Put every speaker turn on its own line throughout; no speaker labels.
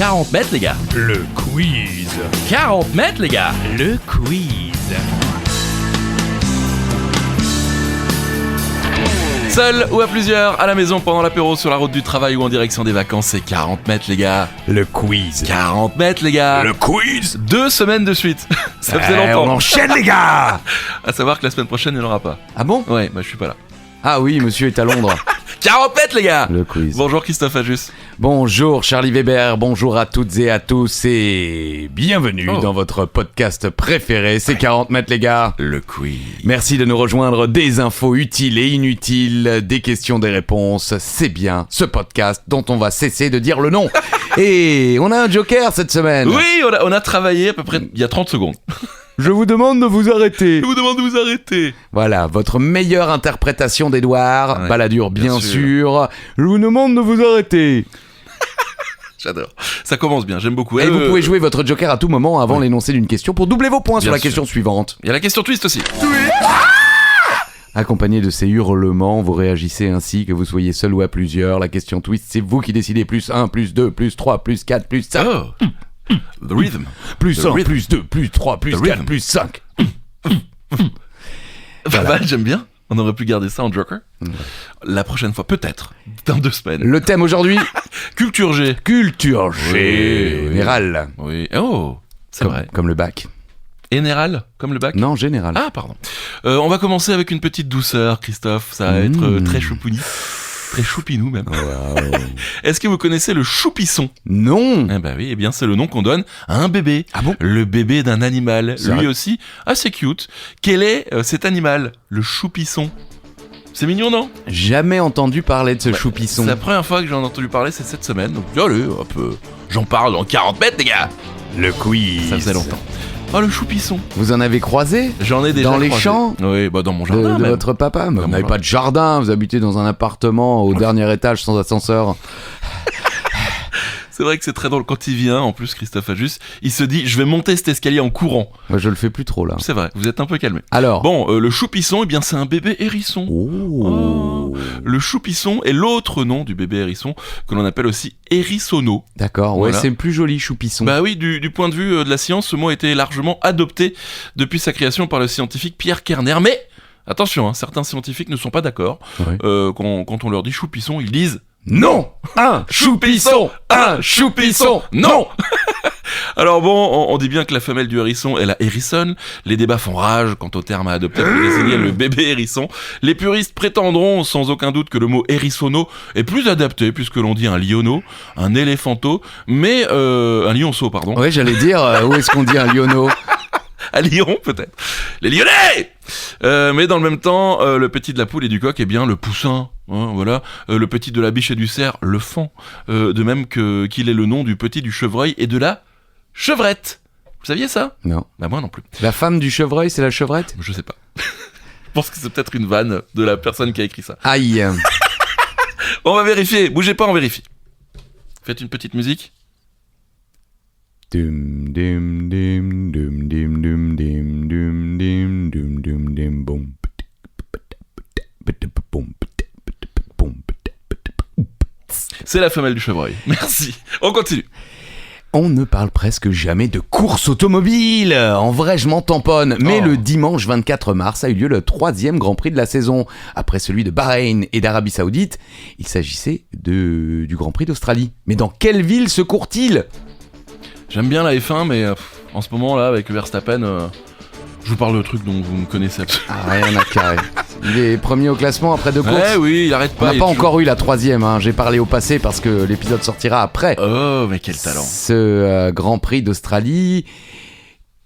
40 mètres les gars.
Le quiz.
40 mètres les gars.
Le quiz.
Seul ou à plusieurs, à la maison, pendant l'apéro, sur la route du travail ou en direction des vacances, c'est 40 mètres les gars.
Le quiz.
40 mètres les gars.
Le quiz.
2 semaines de suite. Ça faisait
On
longtemps.
enchaîne les gars.
À savoir que la semaine prochaine, il n'y en aura pas.
Ah bon ?
Ouais, bah je suis pas là.
Ah oui, monsieur est à Londres.
40 mètres les gars.
Le quiz.
Bonjour Christophe Ajus.
Bonjour Charlie Weber, bonjour à toutes et à tous et bienvenue dans votre podcast préféré, c'est 40 mètres les gars.
Le quiz.
Merci de nous rejoindre, des infos utiles et inutiles, des questions, des réponses, c'est bien ce podcast dont on va cesser de dire le nom. Et on a un joker cette semaine.
Oui, on a travaillé à peu près il y a 30 secondes.
Je vous demande de vous arrêter.
Je vous demande de vous arrêter.
Voilà, votre meilleure interprétation d'Edouard,
Ouais,
Balladur bien
bien
sûr. Je vous demande de vous arrêter.
J'adore. Ça commence bien, j'aime beaucoup.
Et vous pouvez jouer votre joker à tout moment avant l'énoncé d'une question pour doubler vos points sur
Bien
la
sûr.
question suivante.
Il y a la question twist aussi.
Accompagné de ces hurlements, vous réagissez ainsi que vous soyez seul ou à plusieurs. La question twist, c'est vous qui décidez. Plus 1, plus 2, plus 3, plus 4, plus 5.
Oh. The rhythm.
Plus
The
1,
rhythm.
plus 2, plus 3, plus
The
4,
rhythm.
plus 5.
Pas mal, j'aime bien. On aurait pu garder ça en joker. La prochaine fois, peut-être, dans 2 semaines.
Le thème aujourd'hui,
Culture G.
culture
Oui.
générale.
Oui. Oh, c'est vrai.
Comme le bac.
Général, comme le bac.
Non, général.
Ah, pardon. On va commencer avec une petite douceur, Christophe. Ça va être très choupouni. Très choupinou même.
Wow.
Est-ce que vous connaissez le choupisson ?
Non.
Eh ben oui, eh bien c'est le nom qu'on donne à un bébé.
Ah bon ?
Le bébé d'un animal,
C'est
lui
vrai.
aussi assez cute. Quel est cet animal ? Le choupisson. C'est mignon, non ?
Jamais entendu parler de ce choupisson.
C'est la première fois que j'en ai entendu parler, c'est cette semaine. Donc allez, hop, j'en parle dans 40 mètres, les gars.
Le quiz.
Ça faisait longtemps. Oh, le choupisson.
Vous en avez croisé
J'en ai déjà
Dans les
croisé.
champs
Oui, bah dans mon
de,
jardin
de
même.
votre papa? Mais
Dans
vous
mon
n'avez pas de jardin, vous habitez dans un appartement au dernier étage sans ascenseur.
C'est vrai que c'est très drôle. Quand il vient, en plus, Christophe Ajus, il se dit, je vais monter cet escalier en courant.
Moi, je le fais plus trop là.
C'est vrai, vous êtes un peu calmé.
Alors.
Bon, le choupisson, eh bien c'est un bébé hérisson.
Oh.
Le choupisson est l'autre nom du bébé hérisson, que l'on appelle aussi hérissonneau.
D'accord, ouais,
Voilà.
c'est plus joli, choupisson.
Bah oui, du point de vue de la science, ce mot a été largement adopté depuis sa création par le scientifique Pierre Kerner. Mais, attention, hein, certains scientifiques ne sont pas d'accord.
Ouais.
Quand on leur dit choupisson, ils disent
Non. Un choupisson. Un choupisson.
non. Alors bon, on dit bien que la femelle du hérisson est la hérissonne. Les débats font rage quant au terme à adopter pour désigner le bébé hérisson. Les puristes prétendront sans aucun doute que le mot hérissonneau est plus adapté puisque l'on dit un lionneau, un éléphanteau, mais un lionceau, pardon.
Ouais, j'allais dire, où est-ce qu'on dit un lionneau?
À Lyon peut-être. Les Lyonnais. Mais dans le même temps, le petit de la poule et du coq est bien le poussin. Hein, voilà. Le petit de la biche et du cerf, le faon. De même qu'il est le nom du petit du chevreuil et de la chevrette. Vous saviez ça ?
Non.
Bah moi non plus.
La femme du chevreuil, c'est la chevrette?
Je sais pas. Je pense que c'est peut-être une vanne de la personne qui a écrit ça.
Aïe.
On va vérifier. Bougez pas, on vérifie. Faites une petite musique.
Dum dim dim dum dim dum dim dum dim dum dum dim boum.
C'est la femelle du chevreuil. Merci. On continue.
On ne parle presque jamais de course automobile. En vrai, je m'en tamponne. Mais
Oh.
le dimanche 24 mars a eu lieu le 3e Grand Prix de la saison. Après celui de Bahreïn et d'Arabie Saoudite, il s'agissait du Grand Prix d'Australie. Mais dans quelle ville se court-il ?
J'aime bien la F1, mais en ce moment là, avec Verstappen, je vous parle de trucs dont vous ne connaissez absolument.
Ah, rien à carrer. Il est premier au classement après 2 courses.
Ouais, oui, il arrête
On
pas.
n'a
il
pas
est
encore eu la 3e, hein. J'ai parlé au passé parce que l'épisode sortira après.
Oh, mais quel talent.
Ce Grand Prix d'Australie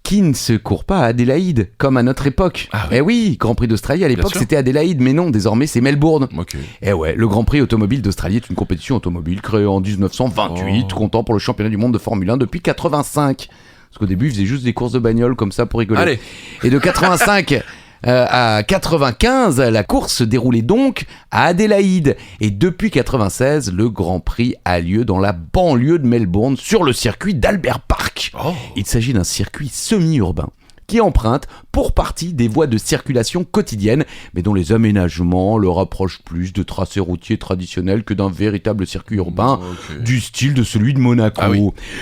qui ne se court pas à Adélaïde, comme à notre époque.
Ah oui.
Eh oui, Grand Prix d'Australie, à l'époque
sûr.
c'était Adélaïde, mais non, désormais c'est Melbourne.
Ok.
Eh ouais, le Grand Prix automobile d'Australie est une compétition automobile créée en 1928,
Oh.
comptant pour le championnat du monde de Formule 1 depuis 85. Parce qu'au début, ils faisaient juste des courses de bagnole comme ça pour rigoler.
Allez.
Et de 85 à 95, la course se déroulait donc à Adélaïde. Et depuis 96, le Grand Prix a lieu dans la banlieue de Melbourne, sur le circuit d'Albert Park.
Oh.
Il s'agit d'un circuit semi-urbain, qui empruntent pour partie des voies de circulation quotidiennes, mais dont les aménagements le rapprochent plus de tracés routiers traditionnels que d'un véritable circuit urbain du style de celui de Monaco.
Ah oui.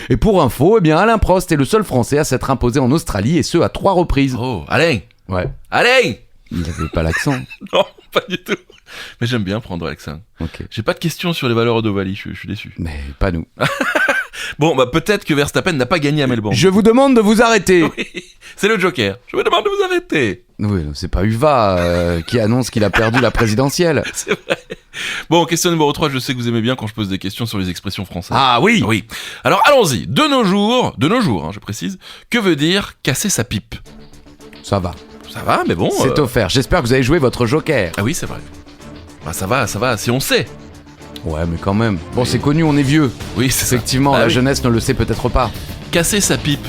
Et pour info, eh bien Alain Prost est le seul Français à s'être imposé en Australie, et ce à 3 reprises.
Oh, Alain.
Ouais.
Alain.
Il n'avait pas l'accent.
Non, pas du tout. Mais j'aime bien prendre l'accent.
Ok.
J'ai pas de questions sur les valeurs d'Ovalie, je suis déçu.
Mais pas nous.
Bon, bah peut-être que Verstappen n'a pas gagné à Melbourne.
Je vous demande de vous arrêter.
Oui, c'est le Joker. Je vous demande de vous arrêter.
Oui, c'est pas Uva qui annonce qu'il a perdu la présidentielle.
C'est vrai. Bon, question numéro 3, je sais que vous aimez bien quand je pose des questions sur les expressions françaises.
Ah oui.
Oui. Alors allons-y. De nos jours, hein, je précise, que veut dire casser sa pipe?
Ça va.
Ça va, mais bon.
C'est offert. J'espère que vous avez joué votre joker.
Ah oui, c'est vrai. Bah ça va, si on sait.
Ouais, mais quand même. Bon,
Oui.
c'est connu, on est vieux.
Oui, c'est ça.
Effectivement,
Ah
la
oui.
jeunesse ne le sait peut-être pas.
Casser sa pipe,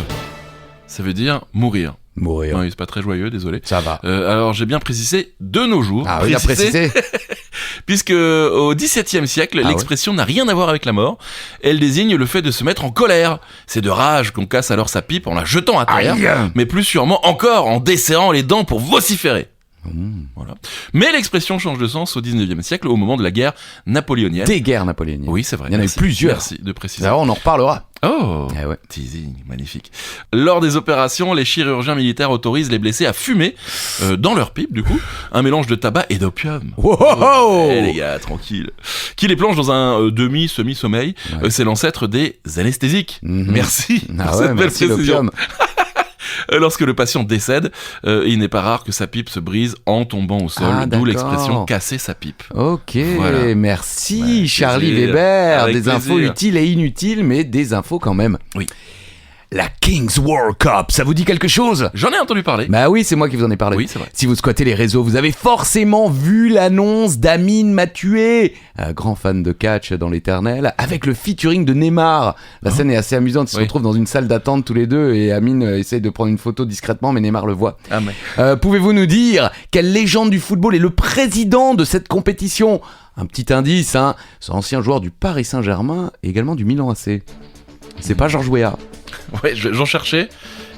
ça veut dire mourir.
Mourir.
Oui, c'est pas très joyeux, désolé.
Ça va.
Alors j'ai bien précisé de nos jours.
Ah oui, il a précisé.
Puisque au XVIIe siècle,
Ah
l'expression n'a rien à voir avec la mort. Elle désigne le fait de se mettre en colère. C'est de rage qu'on casse alors sa pipe en la jetant à terre,
Aïe.
mais plus sûrement encore en desserrant les dents pour vociférer. Voilà. Mais l'expression change de sens au XIXe siècle, au moment de la guerre napoléonienne.
Des guerres napoléoniennes.
Oui, c'est vrai.
Il y en a eu
Merci.
plusieurs.
Merci de préciser.
D'ailleurs, on en reparlera.
Oh,
Eh ouais.
teasing, magnifique. Lors des opérations, les chirurgiens militaires autorisent les blessés à fumer, dans leur pipe du coup, un mélange de tabac et d'opium.
Wow, wow, wow.
Eh les gars, tranquille. Qui les plonge dans un semi-sommeil.
Ouais.
C'est l'ancêtre des anesthésiques.
Mhm.
Merci.
Ah
pour
ouais,
cette belle
merci
précision.
l'opium.
Lorsque le patient décède, il n'est pas rare que sa pipe se brise en tombant au sol,
Ah,
d'où
d'accord.
l'expression casser sa pipe.
Ok,
Voilà.
merci
Ouais,
Charlie
plaisir.
Weber.
Avec
Des infos
plaisir.
utiles et inutiles, mais des infos quand même.
Oui.
La Kings World Cup, ça vous dit quelque chose?
J'en ai entendu parler.
Bah oui, c'est moi qui vous en ai parlé.
Oui, c'est vrai.
Si vous squattez les réseaux, vous avez forcément vu l'annonce d'Amine Mathué, un grand fan de catch dans l'éternel, avec le featuring de Neymar. La scène est assez amusante, ils se
Oui.
retrouvent dans une salle d'attente tous les deux et Amine essaye de prendre une photo discrètement, mais Neymar le voit.
Ah, mais...
Pouvez-vous nous dire quelle légende du football est le président de cette compétition? Un petit indice, hein, c'est ancien joueur du Paris Saint-Germain et également du Milan AC. C'est pas Georges Weah.
Ouais, j'en cherchais.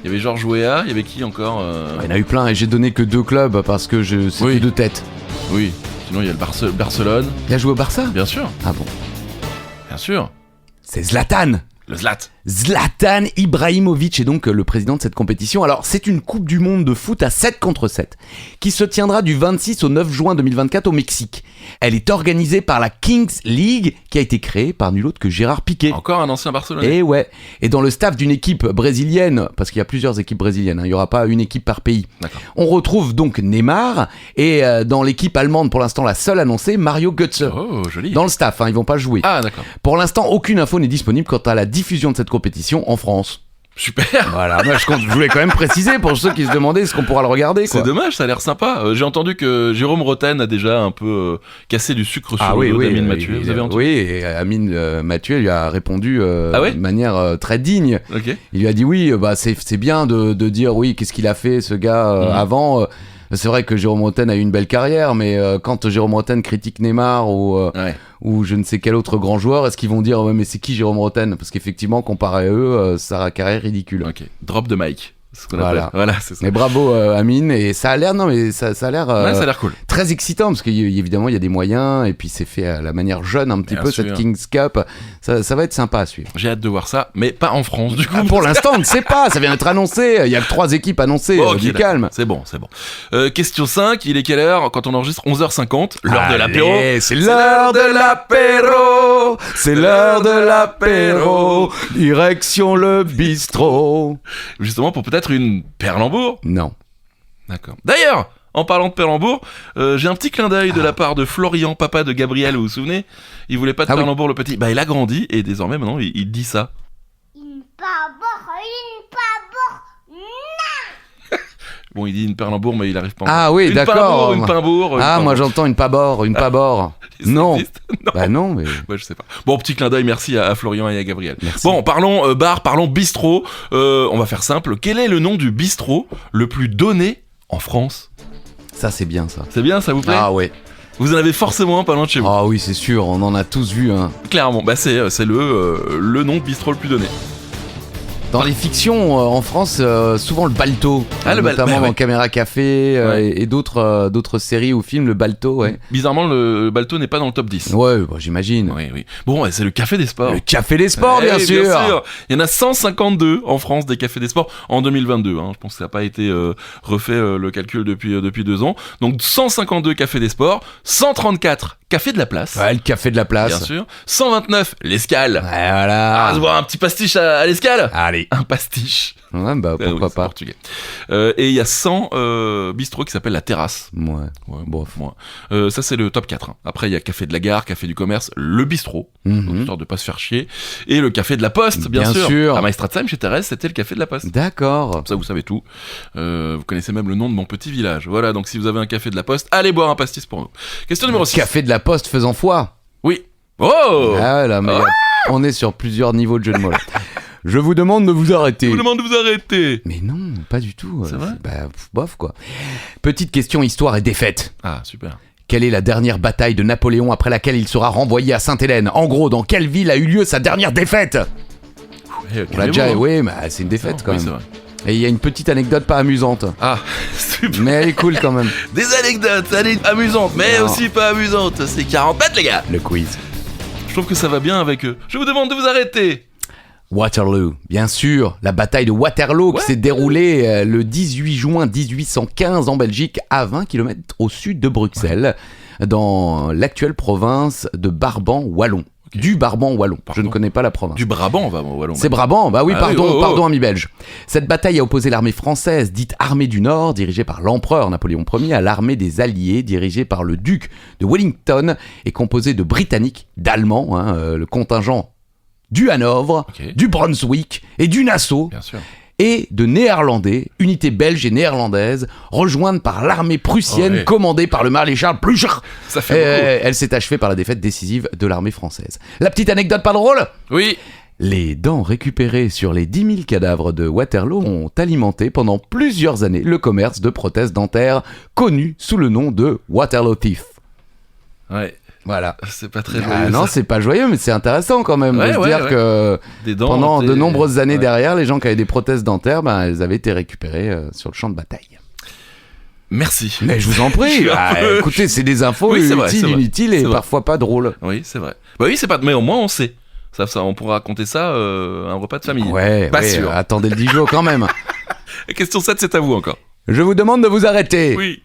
Il y avait Georges Weah, il y avait qui encore
Il y en a eu plein et j'ai donné que 2 clubs parce que c'était
Oui.
de tête.
Oui, sinon il y a le Barcelone,
Il a joué au Barça?
bien sûr,
Ah bon.
bien sûr.
C'est Zlatan.
Le Zlat.
Zlatan Ibrahimovic est donc le président de cette compétition. Alors, c'est une Coupe du Monde de foot à 7 contre 7 qui se tiendra du 26 au 9 juin 2024 au Mexique. Elle est organisée par la Kings League qui a été créée par nul autre que Gérard Piqué.
Encore un ancien Barcelonais.
Et ouais. Et dans le staff d'une équipe brésilienne, parce qu'il y a plusieurs équipes brésiliennes, hein, il n'y aura pas une équipe par pays.
D'accord.
On retrouve donc Neymar et dans l'équipe allemande, pour l'instant la seule annoncée, Mario Götze.
Oh, joli.
Dans le staff, hein, ils vont pas jouer.
Ah, d'accord.
Pour l'instant, aucune info n'est disponible quant à la diffusion de cette compétition en France.
Super.
Voilà, moi, je voulais quand même préciser pour ceux qui se demandaient est-ce qu'on pourra le regarder, quoi.
C'est dommage, ça a l'air sympa. J'ai entendu que Jérôme Roten a déjà un peu cassé du sucre sur le dos d'Amine Mathieu. Vous avez entendu?
Oui, et Amine Mathieu lui a répondu
Ah ouais
de manière très digne.
Ok.
Il lui a dit oui, bah c'est bien de dire oui, qu'est-ce qu'il a fait ce gars avant. C'est vrai que Jérôme Roten a eu une belle carrière, mais quand Jérôme Roten critique Neymar
Ouais.
ou je ne sais quel autre grand joueur, est-ce qu'ils vont dire ouais mais c'est qui Jérôme Roten? Parce qu'effectivement, comparé à eux, sa carrière est ridicule.
Ok. Drop de mic. C'est ce qu'on
Voilà.
appelle. Voilà, c'est ça.
Mais bravo Amine, et ça a l'air ça a l'air
Ouais, ça a l'air cool.
très excitant parce qu'évidemment il y a des moyens et puis c'est fait à la manière jeune un petit
Bien
peu
sûr.
cette Kings Cup. Ça va être sympa à suivre.
J'ai hâte de voir ça, mais pas en France du coup.
Ah, pour l'instant on ne sait pas, ça vient d'être annoncé, il y a que 3 équipes annoncées,
Bon, ok,
du
d'accord.
calme.
C'est bon, c'est bon. Question 5, il est quelle heure quand on enregistre? 11h50, l'heure de l'apéro.
Allez, c'est l'heure de l'apéro, c'est l'heure de l'apéro, direction le bistrot.
Justement pour peut-être une Perlembourg.
Non.
D'accord. D'ailleurs, en parlant de Perlembourg, j'ai un petit clin d'œil de la part de Florian, papa de Gabriel, vous vous souvenez? Il voulait pas de
Ah oui.
Perlembourg le petit. Bah il a grandi et désormais maintenant il dit ça.
Une pabord,
Bon, il dit une Perlembourg mais il arrive pas.
Ah oui,
une
d'accord.
Une Pimbourg.
Ah, moi j'entends une pabord, une pabord.
Ça
Non.
existe Non.
Bah non, mais
Ouais, je sais pas. Bon, petit clin d'œil, merci à Florian et à Gabriel.
Merci.
Bon, parlons bar, parlons bistrot. On va faire simple. Quel est le nom du bistrot le plus donné en France?
ça c'est bien ça.
C'est bien, ça vous plaît?
Ah ouais.
Vous en avez forcément un pas loin de chez vous.
Ah oui, c'est sûr, on en a tous vu hein.
Clairement, bah c'est le nom de bistrot le plus donné.
Dans les fictions, en France, souvent le balto.
Le
notamment
ouais.
dans Caméra Café
Ouais.
et d'autres séries ou films, le balto, ouais.
Bizarrement, le balto n'est pas dans le top 10.
Ouais, bah, j'imagine.
Oui. Bon, ouais, c'est le café des sports.
Le café des sports, bien
Eh,
sûr.
Il y en a 152 en France des cafés des sports en 2022. Hein. Je pense que ça n'a pas été refait le calcul depuis 2 ans. Donc 152 cafés des sports, 134 cafés de la place.
Ouais, le café de la place.
Bien sûr. 129 l'escale.
Ouais, voilà.
Ah, se boire un petit pastiche à l'escale.
Allez.
Un pastiche.
Ouais, bah
Ah oui,
pourquoi
c'est
pas.
portugais. Et il y a 100 bistrots qui s'appellent la terrasse.
Ouais.
Ouais,
Bof.
ouais. Ça c'est le top 4. Hein. Après il y a café de la gare, café du commerce, le bistrot,
Mhm.
histoire de pas se faire chier, et le café de la poste, bien,
Bien sûr.
À Maestratzheim chez Thérèse, c'était le café de la poste.
D'accord.
Comme ça vous savez tout. Vous connaissez même le nom de mon petit village. Voilà, donc si vous avez un café de la poste, allez boire un pastis pour nous. Question numéro 6.
Café de la poste faisant foi.
Oui. Oh
Ah ouais, là, mais on est sur plusieurs niveaux de jeu de mots là. Je vous demande de vous arrêter.
Je vous demande de vous arrêter.
Mais non, pas du tout.
C'est vrai
Bof quoi. Petite question histoire et défaite.
Ah, super.
Quelle est la dernière bataille de Napoléon après laquelle il sera renvoyé à Sainte-Hélène? En gros, dans quelle ville a eu lieu sa dernière défaite?
Ouais,
On l'a déjà, oui, mais c'est une défaite quand
Oui, c'est
même.
vrai.
Et il y a une petite anecdote pas amusante,
Ah, super.
mais elle est cool quand même.
Des anecdotes amusantes, mais
Non.
aussi pas amusantes. C'est 40 mètres, les gars.
Le quiz.
Je trouve que ça va bien avec eux. Je vous demande de vous arrêter.
Waterloo, bien sûr, la bataille de Waterloo qui s'est déroulée le 18 juin 1815 en Belgique, à 20 km au sud de Bruxelles, dans l'actuelle province de Brabant-Wallon.
Ok.
Du Brabant-Wallon. Je
Pardon.
ne connais pas la province.
Du Brabant, on va au Wallon.
C'est Brabant, bah oui,
Ah oui,
pardon,
oh.
pardon, ami belge. Cette bataille a opposé l'armée française, dite armée du Nord, dirigée par l'empereur Napoléon Ier, à l'armée des Alliés, dirigée par le duc de Wellington, et composée de Britanniques, d'Allemands, le contingent du Hanovre,
Ok.
du Brunswick et du Nassau,
Bien sûr.
et de Néerlandais, unités belges et néerlandaises, rejointes par l'armée prussienne
Ouais.
commandée par le maréchal Blücher.
Ça fait
Elle s'est achevée par la défaite décisive de l'armée française. La petite anecdote pas drôle?
beaucoup. Oui.
Les dents récupérées sur les 10 000 cadavres de Waterloo ont alimenté pendant plusieurs années le commerce de prothèses dentaires connu sous le nom de Waterloo Teeth.
Ouais.
Voilà.
C'est pas très joyeux.
Ah non,
ça.
c'est pas joyeux, mais c'est intéressant quand même
Ouais,
de se
ouais,
dire
ouais.
que
Des dents.
pendant de
des-
nombreuses années
Ouais.
derrière, les gens qui avaient des prothèses dentaires, elles avaient été récupérées sur le champ de bataille.
Merci.
Mais je vous en
Je
prie,
suis un peu-
écoutez, c'est des infos
Oui, c'est vrai,
utiles,
c'est vrai.
inutiles et
C'est vrai.
parfois pas drôles.
Oui, c'est vrai. Bah oui, c'est pas. Mais au moins on sait. Ça, on pourra raconter ça un repas de famille.
Ouais,
Pas
ouais,
sûr.
attendez le Dijon quand même.
Question 7, c'est à vous encore.
Je vous demande de vous arrêter.
Oui.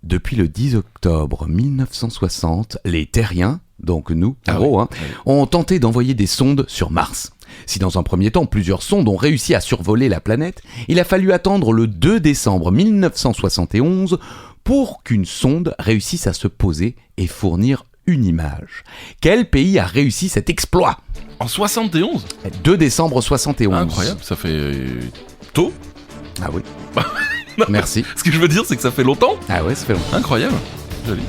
Depuis le 10 octobre 1960, les terriens, donc nous,
Ah
en gros,
oui.
ont tenté d'envoyer des sondes sur Mars. Si dans un premier temps, plusieurs sondes ont réussi à survoler la planète, il a fallu attendre le 2 décembre 1971 pour qu'une sonde réussisse à se poser et fournir une image. Quel pays a réussi cet exploit?
En 71.
2 décembre 71.
Incroyable. Ça fait tôt.
Ah oui. Merci.
Ce que je veux dire, c'est que ça fait longtemps.
Ah ouais, ça fait longtemps.
Incroyable. Joli.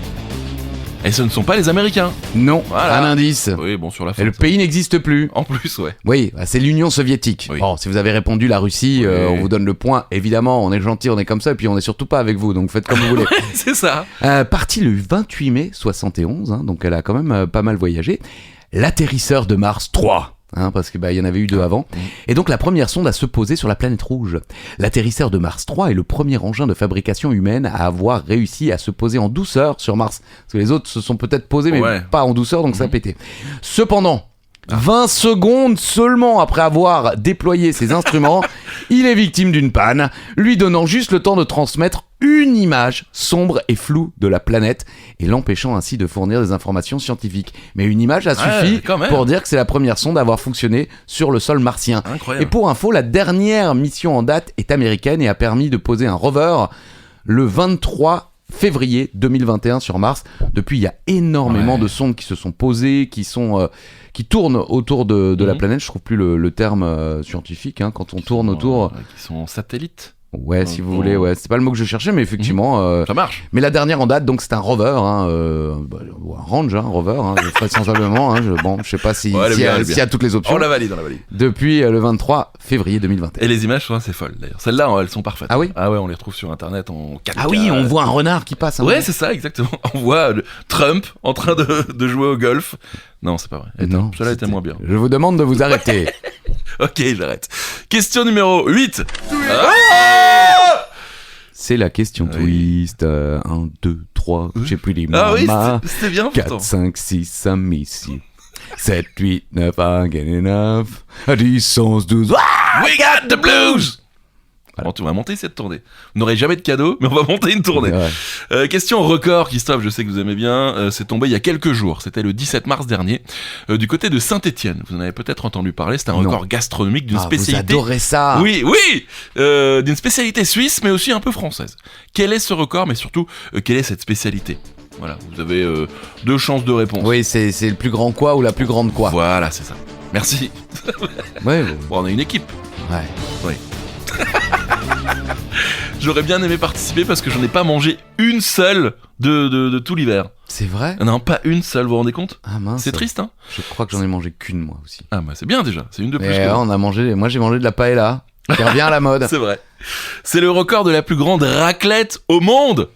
Et ce ne sont pas les Américains.
Non,
Voilà.
un indice.
Oui, bon, sur la
Et
fin.
le pays n'existe plus.
En plus, ouais.
Oui, bah, c'est l'Union soviétique.
Oui.
Bon, si vous avez répondu la Russie,
Oui.
on vous donne le point. Évidemment, on est gentil, on est comme ça, et puis on est surtout pas avec vous, donc faites comme vous voulez.
C'est ça.
Partie le 28 mai 71, donc elle a quand même pas mal voyagé. L'atterrisseur de Mars 3. Parce que y en avait eu 2 avant. Et donc la première sonde a se posé sur la planète rouge. L'atterrisseur de Mars 3 est le premier engin de fabrication humaine à avoir réussi à se poser en douceur sur Mars. Parce que les autres se sont peut-être posés, mais
Ouais.
pas en douceur, donc ça a pété. Cependant, 20 secondes seulement après avoir déployé ses instruments, il est victime d'une panne, lui donnant juste le temps de transmettre une image sombre et floue de la planète et l'empêchant ainsi de fournir des informations scientifiques. Mais une image a suffi
quand même.
pour dire que c'est la première sonde à avoir fonctionné sur le sol martien.
Incroyable.
Et pour info, la dernière mission en date est américaine et a permis de poser un rover le 23 février 2021 sur Mars. Depuis, il y a énormément
Ouais.
de sondes qui se sont posées, qui tournent autour de la planète. Je trouve plus le terme scientifique quand on tourne autour.
Qui sont satellites.
Ouais, si vous
on-
voulez, ouais, c'est pas le mot que je cherchais, mais effectivement.
Ça marche.
Mais la dernière en date, donc c'est un rover, ou un range, rover, très sensiblement. Je sais pas s'il
Ouais, elle est
y
bien, elle est
a
bien.
toutes les options.
On la valide, on la valide.
Depuis le 23 février 2021.
Et les images sont assez folles d'ailleurs. Celles-là, elles sont parfaites.
Ah oui
Ah ouais, on les retrouve sur internet en 4K.
Ah oui, on voit un renard qui passe.
Ouais, c'est ça, exactement. On voit Trump en train de jouer au golf. Non, c'est pas vrai.
Non,
Cela était moins bien.
Je vous demande de vous arrêter.
Ok, j'arrête. Question numéro 8.
C'est la question
Oui.
twist. 1, 2, 3, je sais plus les
Ah oui,
mamas.
c'était bien
4,
pourtant.
5, 6, I miss you. 7, 8, 9, I get enough. 10, 11, 12.
We got the blues. Bon, on va monter cette tournée. Vous n'aurez jamais de cadeau, mais on va monter une tournée.
Ouais.
Question record, Christophe, je sais que vous aimez bien. C'est tombé il y a quelques jours. C'était le 17 mars dernier, du côté de Saint-Étienne. Vous en avez peut-être entendu parler. C'était un
Non.
record gastronomique d'une
Ah,
spécialité.
vous adorez ça.
Oui, d'une spécialité suisse, mais aussi un peu française. Quel est ce record, mais surtout, quelle est cette spécialité? Voilà, vous avez 2 chances de réponse.
Oui, c'est le plus grand quoi ou la plus grande quoi.
Voilà, c'est ça. Merci.
Ouais,
Bon, on a une équipe.
ouais.
J'aurais bien aimé participer parce que j'en ai pas mangé une seule de tout l'hiver.
C'est vrai.
Non, pas une seule, vous vous rendez compte?
Ah mince.
C'est triste, hein?
Je crois que j'en ai mangé qu'une moi aussi.
Ah bah c'est bien déjà, c'est une de plus
Mais
que
ouais,
moi.
on a mangé. Moi j'ai mangé de la paella. Qui revient à la mode.
C'est vrai. C'est le record de la plus grande raclette au monde.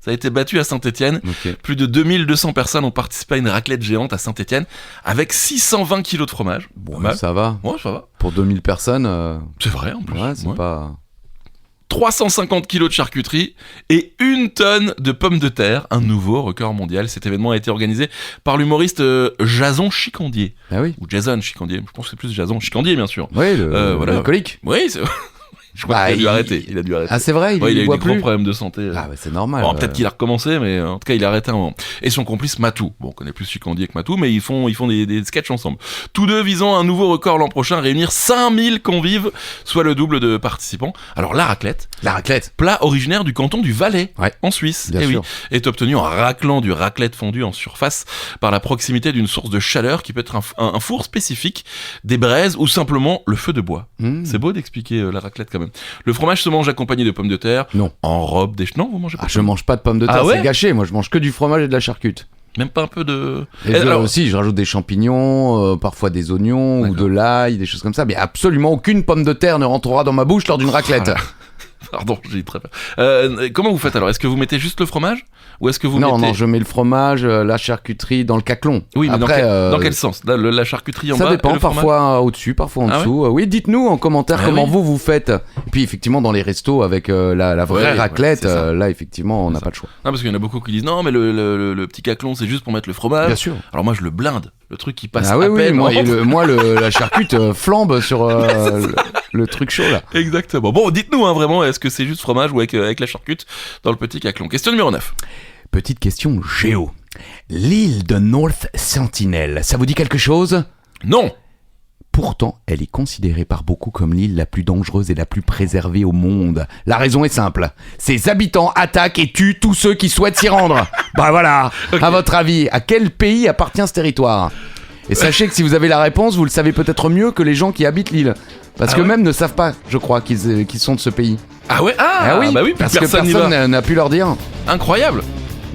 Ça a été battu à Saint-Étienne.
Ok.
Plus de 2200 personnes ont participé à une raclette géante à Saint-Étienne avec 620 kilos de fromage.
Bon,
Pas mal.
ça va.
Ouais, ça va.
Pour 2000 personnes,
C'est vrai en plus.
ouais, c'est
Ouais.
pas.
350 kilos de charcuterie et 1 tonne de pommes de terre, un nouveau record mondial. Cet événement a été organisé par l'humoriste Jason Chicandier.
Ah oui.
Ou Jason Chicandier, je pense que c'est plus Jason Chicandier bien sûr.
Oui,
voilà.
l'alcoolique.
Oui, c'est... je crois
Bah,
qu'il a dû
il-
arrêter. Il a dû arrêter.
Ah c'est vrai,
Ouais, il a eu
boit
des gros
plus.
problèmes de santé.
Ah bah c'est normal.
Bon, peut-être qu'il a recommencé, mais en tout cas, il a arrêté un moment. Et son complice Matou. Bon, on connaît plus Chicandier que Matou, mais ils font des sketchs ensemble. Tous deux visant un nouveau record l'an prochain, réunir 5000 convives, soit le double de participants. Alors, la raclette,
La raclette.
plat originaire du canton du Valais,
Ouais.
en Suisse,
Bien
eh oui,
sûr.
est obtenu en raclant du raclette fondu en surface par la proximité d'une source de chaleur qui peut être un four spécifique, des braises ou simplement le feu de bois.
Mmh.
C'est beau d'expliquer la raclette quand même. Le fromage se mange accompagné de pommes de terre.
Non.
En robe des... Non, vous mangez pas
Ah,
de
je mange pas de pommes de terre,
Ah ouais
c'est gâché. Moi, je mange que du fromage et de la charcute.
Même pas un peu de...
Et
alors-
aussi, je rajoute des champignons, parfois des oignons ou
D'accord.
de l'ail, des choses comme ça. Mais absolument aucune pomme de terre ne rentrera dans ma bouche lors d'une raclette.
Pardon, j'ai très peur. Comment vous faites alors? Est-ce que vous mettez juste le fromage? Ou est-ce que vous
Non,
mettez...
non, je mets le fromage, la charcuterie dans le caclon.
Oui, mais
Après,
dans quel sens? La charcuterie en bas
ça
et
dépend,
le fromage
parfois au-dessus, parfois en
Ah
dessous. Oui, dites-nous en commentaire
Ah
comment
oui.
vous faites. Et puis effectivement, dans les restos avec la vraie
Ouais,
raclette,
ouais, c'est ça.
là effectivement, on n'a
ça.
pas le choix.
Non, parce qu'il y en a beaucoup qui disent non, mais le petit caclon c'est juste pour mettre le fromage.
Bien sûr.
Alors moi je le blinde, le truc qui passe
Ah oui,
à
oui,
peine.
moi,
entre.
la charcute flambe sur le truc chaud là.
Exactement. Bon, dites-nous vraiment, est-ce que c'est juste fromage ou avec la charcute dans le petit caclon? Question numéro 9.
Petite question géo. L'île de North Sentinel, ça vous dit quelque chose?
Non.
Pourtant, elle est considérée par beaucoup comme l'île la plus dangereuse et la plus préservée au monde. La raison est simple. Ses habitants attaquent et tuent tous ceux qui souhaitent s'y rendre. Bah voilà.
Ok.
À votre avis, à quel pays appartient ce territoire? Et sachez que si vous avez la réponse, vous le savez peut-être mieux que les gens qui habitent l'île. Parce
Ah
que
ouais
même ne savent pas, je crois, qu'ils sont de ce pays.
Ah ouais.
Ah oui,
bah oui,
parce que
personne n'y
personne
va.
n'a pu leur dire.
Incroyable.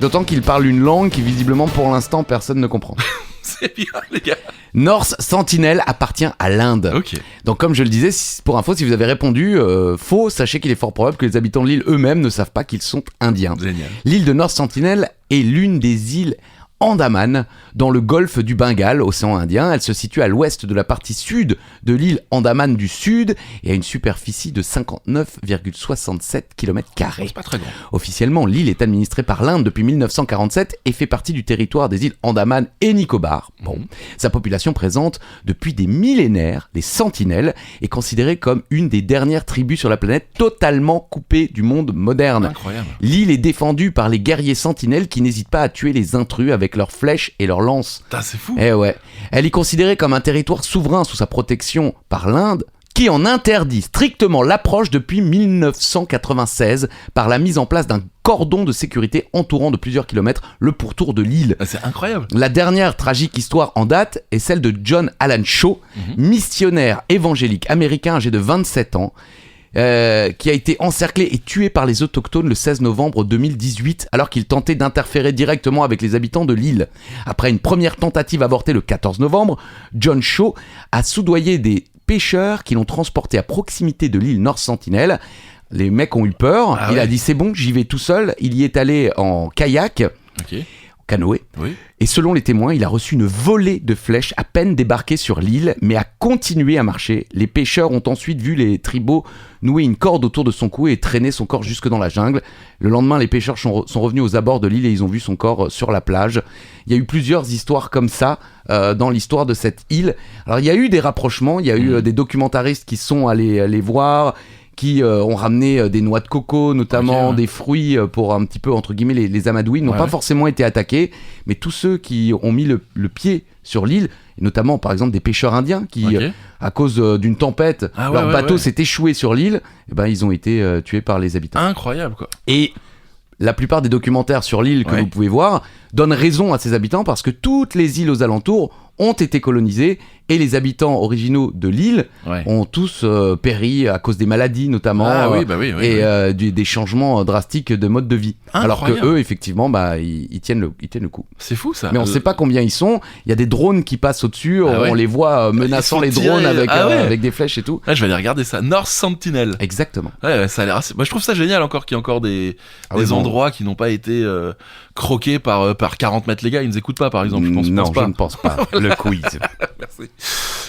D'autant qu'ils parlent une langue qui visiblement pour l'instant personne ne comprend.
C'est bien les gars.
North Sentinel appartient à l'Inde.
Ok.
Donc comme je le disais, pour info, si vous avez répondu faux, sachez qu'il est fort probable que les habitants de l'île eux-mêmes ne savent pas qu'ils sont indiens.
Génial.
L'île de North Sentinel est l'une des îles Andaman dans le golfe du Bengale, océan Indien. Elle se situe à l'ouest de la partie sud de l'île Andaman du Sud et a une superficie de 59,67 km².
C'est pas très grand.
Officiellement, l'île est administrée par l'Inde depuis 1947 et fait partie du territoire des îles Andaman et Nicobar. Bon. Sa population présente depuis des millénaires, les Sentinelles, est considérée comme une des dernières tribus sur la planète totalement coupée du monde moderne.
Incroyable.
L'île est défendue par les guerriers Sentinelles qui n'hésitent pas à tuer les intrus avec leurs flèches et leurs lances.
Putain, c'est fou.
Eh ouais. Elle est considérée comme un territoire souverain sous sa protection par l'Inde, qui en interdit strictement l'approche depuis 1996 par la mise en place d'un cordon de sécurité entourant de plusieurs kilomètres le pourtour de l'île.
Ah, c'est incroyable.
La dernière tragique histoire en date est celle de John Allen Shaw, missionnaire évangélique américain âgé de 27 ans, qui a été encerclé et tué par les autochtones le 16 novembre 2018 alors qu'il tentait d'interférer directement avec les habitants de l'île. Après une première tentative avortée le 14 novembre, John Shaw a soudoyé des pêcheurs qui l'ont transporté à proximité de l'île North Sentinel. Les mecs ont eu peur,
Ah
il
ouais.
a dit c'est bon, j'y vais tout seul, il y est allé en kayak.
Ok.
canoë.
Oui.
Et selon les témoins, il a reçu une volée de flèches à peine débarqué sur l'île, mais a continué à marcher. Les pêcheurs ont ensuite vu les tribots nouer une corde autour de son cou et traîner son corps jusque dans la jungle. Le lendemain, les pêcheurs sont revenus aux abords de l'île et ils ont vu son corps sur la plage. Il y a eu plusieurs histoires comme ça dans l'histoire de cette île. Alors il y a eu des rapprochements, il y a eu des documentaristes qui sont allés les voir, qui ont ramené des noix de coco notamment,
Ok, ouais.
des fruits pour un petit peu entre guillemets les amadouer, n'ont
Ouais,
pas
ouais.
forcément été attaqués, mais tous ceux qui ont mis le pied sur l'île, et notamment par exemple des pêcheurs indiens qui,
Ok.
à cause d'une tempête,
Ah ouais,
leur
ouais,
bateau
ouais.
s'est échoué sur l'île, et ben ils ont été tués par les habitants.
Incroyable, quoi.
Et la plupart des documentaires sur l'île que
Ouais.
vous pouvez voir donnent raison à ces habitants parce que toutes les îles aux alentours ont été colonisées et les habitants originaux de l'île
Ouais.
ont tous péri à cause des maladies notamment
Ah oui, bah oui, oui.
et
oui.
des changements drastiques de mode de vie. Alors que
Incroyable.
eux effectivement bah, ils tiennent le coup.
C'est fou, ça.
Mais on ne sait pas combien ils sont. Il y a des drones qui passent au-dessus,
Ah ouais.
on les voit menaçant
Ils
les
sont
drones
tirés.
avec,
Ah ouais.
avec des flèches et tout.
Ouais, je vais aller regarder ça. North Sentinel.
Exactement.
Ouais, ouais, ça a l'air assez... Moi, je trouve ça génial encore qu'il y a encore des
Ah oui, bon.
endroits qui n'ont pas été croqués par 40 mètres les gars. Ils nous écoutent pas, par exemple. Je pense
non,
pas.
je ne pense pas.
Le quiz.
Merci.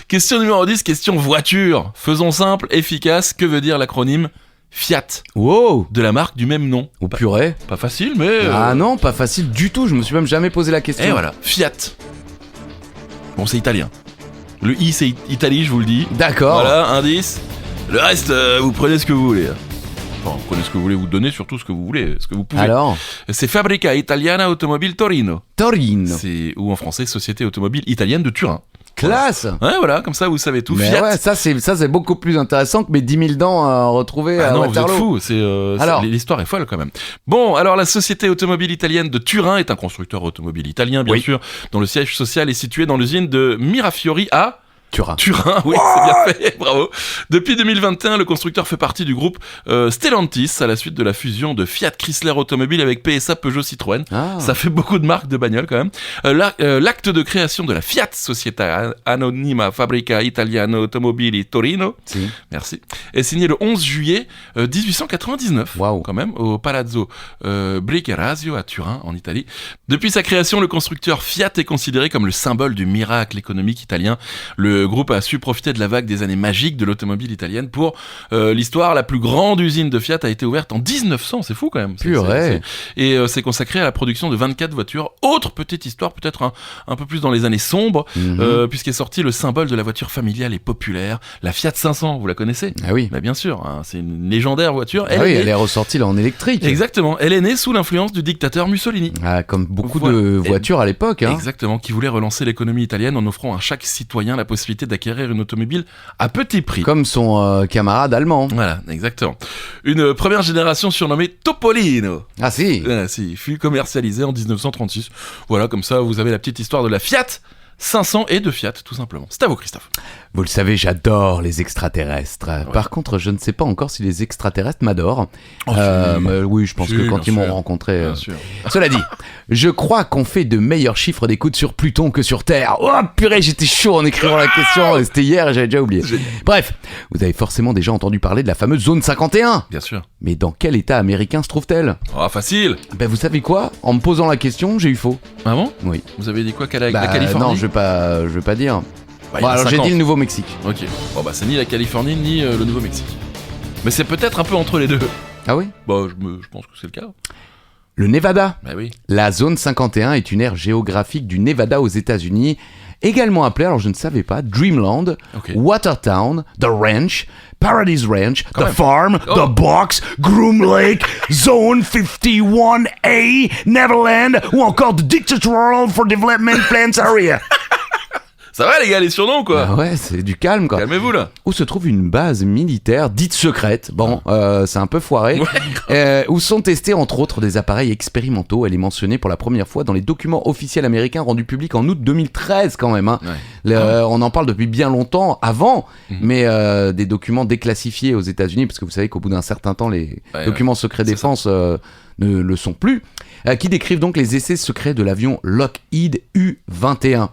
Question numéro 10, question voiture. Faisons simple, efficace. Que veut dire l'acronyme Fiat
Wow.
de la marque du même nom?
Au purée.
Pas facile, mais...
Ah non, pas facile du tout. Je me suis même jamais posé la question.
Et voilà, Fiat. Bon, c'est italien. Le I, c'est Italie, je vous le dis.
D'accord.
Voilà, indice. Le reste, vous prenez ce que vous voulez. Enfin, vous prenez ce que vous voulez, vous donnez surtout ce que vous voulez, ce que vous pouvez.
Alors,
C'est Fabbrica Italiana Automobile Torino.
Torino.
Ou en français, Société Automobile Italienne de Turin.
Classe.
Ouais, voilà, comme ça, vous savez tout.
Mais
Fiat.
ouais, ça c'est beaucoup plus intéressant que mes 10 000 dents à retrouver
Ah
à
non, vous êtes
Waterloo.
fous,
Alors.
l'histoire est folle quand même. Bon, alors la Société Automobile Italienne de Turin est un constructeur automobile italien, bien
Oui.
sûr, dont le siège social est situé dans l'usine de Mirafiori à
Turin.
Turin, oui, c'est bien fait, bravo. Depuis 2021, le constructeur fait partie du groupe Stellantis à la suite de la fusion de Fiat Chrysler Automobile avec PSA Peugeot Citroën.
Ah.
Ça fait beaucoup de marques de bagnoles quand même. L'acte de création de la Fiat Società Anonima Fabbrica Italiana Automobili Torino,
Si.
merci, est signé le 11 juillet 1899,
Waouh.
quand même, au Palazzo Briccherasio à Turin, en Italie. Depuis sa création, le constructeur Fiat est considéré comme le symbole du miracle économique italien. Le groupe a su profiter de la vague des années magiques de l'automobile italienne pour l'histoire. La plus grande usine de Fiat a été ouverte en 1900, c'est fou quand même.
Purée.
Et c'est consacré à la production de 24 voitures. Autre petite histoire, peut-être un peu plus dans les années sombres,
Mhm.
puisqu'est sorti le symbole de la voiture familiale et populaire, la Fiat 500, vous la connaissez?
Ah oui.
Bah bien sûr, hein, c'est une légendaire voiture.
Ah oui,
est
elle
née-
est ressortie là en électrique.
Exactement, elle est née sous l'influence du dictateur Mussolini.
Ah, comme beaucoup
Voilà.
de voitures à l'époque. Hein.
Exactement, qui voulait relancer l'économie italienne en offrant à chaque citoyen la possibilité d'acquérir une automobile à petit prix.
Comme son camarade allemand.
Voilà, exactement. Une première génération surnommée Topolino.
Ah si.
Fut commercialisée en 1936. Voilà, comme ça, vous avez la petite histoire de la Fiat 500 et de Fiat, tout simplement. C'est à vous, Christophe.
Vous le savez, j'adore les extraterrestres. Par contre, je ne sais pas encore si les extraterrestres m'adorent.
Oh, si.
Mais oui, je pense
Si,
que quand
bien
ils m'ont
sûr.
rencontré...
Bien sûr.
Cela dit, je crois qu'on fait de meilleurs chiffres d'écoute sur Pluton que sur Terre. Oh purée, j'étais chaud en écrivant la question. C'était hier et j'avais déjà oublié. Bref, vous avez forcément déjà entendu parler de la fameuse zone 51.
Bien sûr.
Mais dans quel état américain se trouve-t-elle?
Oh, facile.
Ben vous savez quoi? En me posant la question, j'ai eu faux.
Ah bon?
Oui.
Vous avez dit quoi? La
Bah,
Californie?
non, je vais pas dire.
Bah, il y
Bon,
en a
alors j'ai
50.
dit le Nouveau-Mexique.
Ok. Bon, bah, c'est ni la Californie ni le Nouveau-Mexique. Mais c'est peut-être un peu entre les deux.
Ah oui?
Bah, je pense que c'est le cas.
Le Nevada.
Bah oui.
La zone 51 est une aire géographique du Nevada aux États-Unis, également appelée, alors je ne savais pas, Dreamland,
Ok.
Watertown, The Ranch, Paradise Ranch,
Quand
The
même.
Farm,
Oh.
The Box, Groom Lake, Zone 51A, Neverland ou encore The Dictatorial for Development Plans Area.
Ça va, les gars, les surnoms, quoi?
Ah ouais, c'est du calme quoi.
Calmez-vous, là.
Où se trouve une base militaire dite secrète, bon, c'est un peu foiré,
Ouais.
où sont testés entre autres des appareils expérimentaux. Elle est mentionnée pour la première fois dans les documents officiels américains rendus publics en août 2013 quand même. Hein.
Ouais.
On en parle depuis bien longtemps avant,
Mhm.
mais des documents déclassifiés aux États-Unis, parce que vous savez qu'au bout d'un certain temps, les
Ouais,
documents secrets
C'est
défense ne le sont plus, qui décrivent donc les essais secrets de l'avion Lockheed U-21.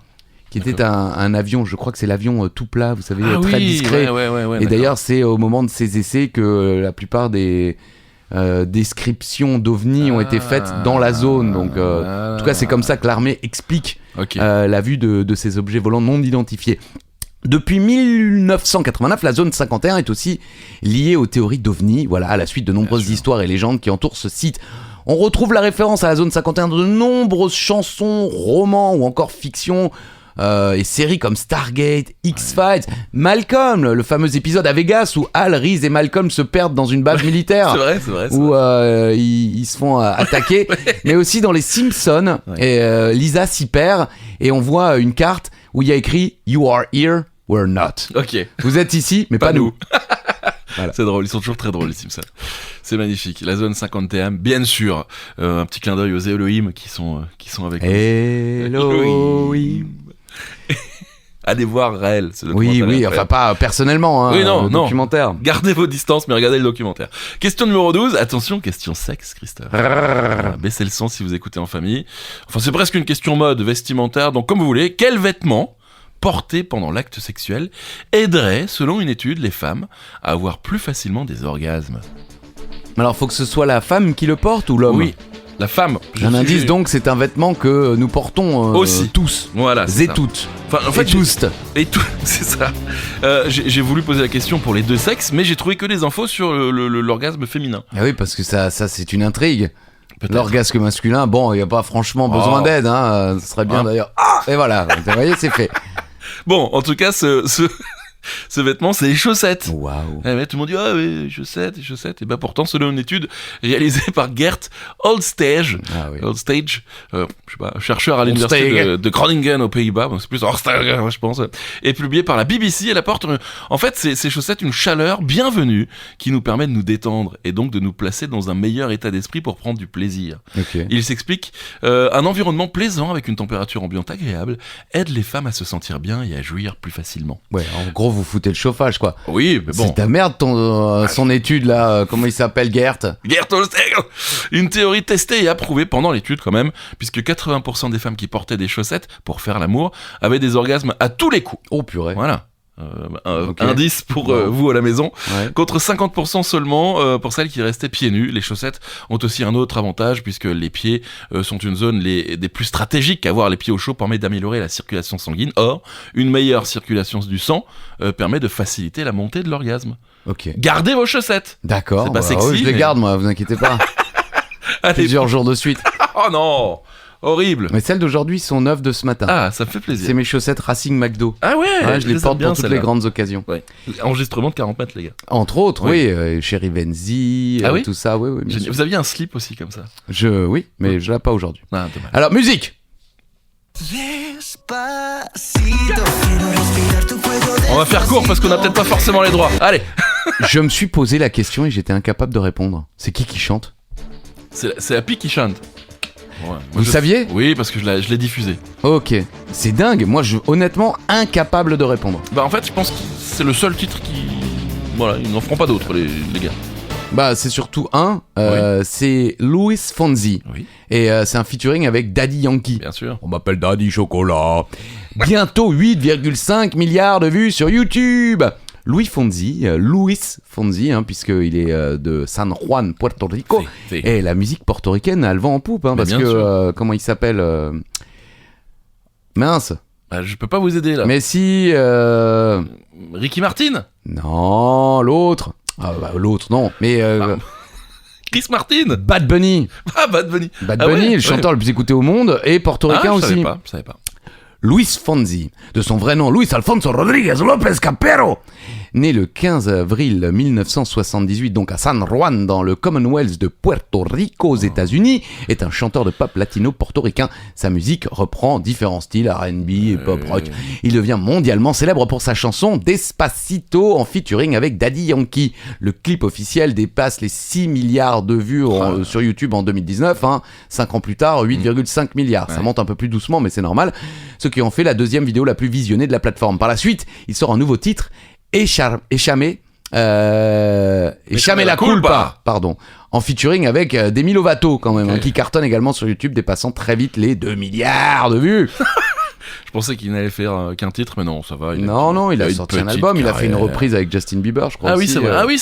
Qui était un avion, je crois que c'est l'avion tout plat, vous savez,
Ah
très
oui,
discret.
ouais,
Et
d'accord.
d'ailleurs, c'est au moment de ces essais que la plupart des descriptions d'OVNI ont été faites dans la zone. Donc, en tout cas, c'est comme ça que l'armée explique la vue de ces objets volants non identifiés. Depuis 1989, la zone 51 est aussi liée aux théories d'OVNI, voilà, à la suite de nombreuses histoires et légendes qui entourent ce site. On retrouve la référence à la zone 51 dans de nombreuses chansons, romans ou encore fictions et séries comme Stargate, X-Files, Malcolm, le fameux épisode à Vegas où Hal, Reese et Malcolm se perdent dans une base militaire.
C'est vrai.
Où ils se font attaquer. Mais aussi dans les Simpsons, et Lisa s'y perd et on voit une carte où il y a écrit « You are here, we're not ».
Ok.
Vous êtes ici, mais pas nous.
Voilà. C'est drôle, ils sont toujours très drôles les Simpsons. C'est magnifique. La zone 51, bien sûr. Un petit clin d'œil aux Elohim qui sont avec nous.
Elohim.
Allez voir Raël.
Oui, enfin pas personnellement, hein,
oui, non.
documentaire.
Gardez vos distances, mais regardez le documentaire. Question numéro 12, attention, question sexe, Christophe. Voilà, baissez le son si vous écoutez en famille. Enfin, c'est presque une question mode vestimentaire, donc comme vous voulez, quel vêtement porté pendant l'acte sexuel aiderait, selon une étude, les femmes à avoir plus facilement des orgasmes?
Alors, faut que ce soit la femme qui le porte ou l'homme?
Oui, la femme.
Un indice, donc, c'est un vêtement que nous portons
aussi
tous.
Voilà,
et toutes.
Enfin, en fait,
tous.
Et tout, c'est ça. J'ai voulu poser la question pour les deux sexes, mais j'ai trouvé que des infos sur l'orgasme féminin.
Ah oui, parce que ça c'est une intrigue.
Peut-être.
L'orgasme masculin, bon, il n'y a pas franchement besoin d'aide, hein. Ce serait bien d'ailleurs. Et voilà, vous voyez, c'est fait.
Bon, en tout cas, ce vêtement, c'est les chaussettes.
Waouh.
Ouais, tout le monde dit les chaussettes. Et bah pourtant, selon une étude réalisée par Gert Oldstage, je sais pas, chercheur à l'université de Groningen aux Pays-Bas, c'est plus Oldstage, je pense, et publié par la BBC, elle apporte en fait ces chaussettes une chaleur bienvenue qui nous permet de nous détendre et donc de nous placer dans un meilleur état d'esprit pour prendre du plaisir. Il s'explique un environnement plaisant avec une température ambiante agréable aide les femmes à se sentir bien et à jouir plus facilement.
Ouais, en gros, vous foutez le chauffage, quoi.
Oui, mais bon.
C'est ta merde, son étude, là. Comment il s'appelle, Gert
Oldstage. Une théorie testée et approuvée pendant l'étude, quand même, puisque 80% des femmes qui portaient des chaussettes pour faire l'amour avaient des orgasmes à tous les coups.
Oh, purée.
Voilà. Indice pour vous à la maison. Contre 50% seulement pour celles qui restaient pieds nus. Les chaussettes ont aussi un autre avantage puisque les pieds sont une zone des plus stratégiques. Avoir les pieds au chaud permet d'améliorer la circulation sanguine. Or, une meilleure circulation du sang permet de faciliter la montée de l'orgasme. Gardez vos chaussettes.
D'accord.
C'est pas sexy.
Je les garde, moi, vous inquiétez pas. Plusieurs jours de suite.
Oh non, horrible.
Mais celles d'aujourd'hui sont neuves de ce matin.
Ah, ça me fait plaisir.
C'est mes chaussettes Racing McDo.
Ah ouais,
je les porte bien, pour toutes les grandes occasions.
Ouais. Enregistrement de 40 mètres, les gars.
Entre autres, Chéri Venzi, tout ça, oui.
Vous aviez un slip aussi comme ça?
Oui, mais je l'ai pas aujourd'hui.
Ah, dommage.
Alors, musique.
On va faire court parce qu'on a peut-être pas forcément les droits. Allez.
Je me suis posé la question et j'étais incapable de répondre. C'est qui chante?
C'est la Pi qui chante. Ouais,
vous saviez?
Oui, parce que je l'ai diffusé.
Ok, c'est dingue. Moi, honnêtement, incapable de répondre.
Bah en fait, je pense que c'est le seul titre qui... Voilà, ils n'en feront pas d'autres, les gars.
Bah c'est surtout c'est Luis Fonsi. Et c'est un featuring avec Daddy Yankee.
Bien sûr.
On m'appelle Daddy Chocolat. Bientôt 8,5 milliards de vues sur YouTube. Luis Fonsi, puisqu'il est de San Juan, Puerto Rico. Et la musique portoricaine a le vent en poupe, parce que, comment il s'appelle Mince.
Bah, je peux pas vous aider là.
Mais si...
Ricky Martin?
Non, l'autre. L'autre, non. Mais...
Chris Martin.
Bad Bunny.
Ah, Bad Bunny.
Bad Bunny, le chanteur le plus écouté au monde, et portoricain aussi.
Je savais pas.
Luis Fonsi, de son vrai nom Luis Alfonso Rodríguez López Capero, né le 15 avril 1978 donc à San Juan dans le Commonwealth de Puerto Rico aux États-Unis, est un chanteur de pop latino-portoricain. Sa musique reprend différents styles R&B et pop rock. Il devient mondialement célèbre pour sa chanson Despacito en featuring avec Daddy Yankee. Le clip officiel dépasse les 6 milliards de vues sur YouTube en 2019. 5 ans plus tard, 8,5 milliards. Ça monte un peu plus doucement, mais c'est normal. Ce qui en fait la deuxième vidéo la plus visionnée de la plateforme. Par la suite, il sort un nouveau titre, Échame la culpa, en featuring avec Demi Lovato quand même, qui cartonne également sur YouTube, dépassant très vite les 2 milliards de vues.
Je pensais qu'il n'allait faire qu'un titre, mais non, ça va.
Il a sorti un album, il a fait une reprise avec Justin Bieber, je crois.
Oui, c'est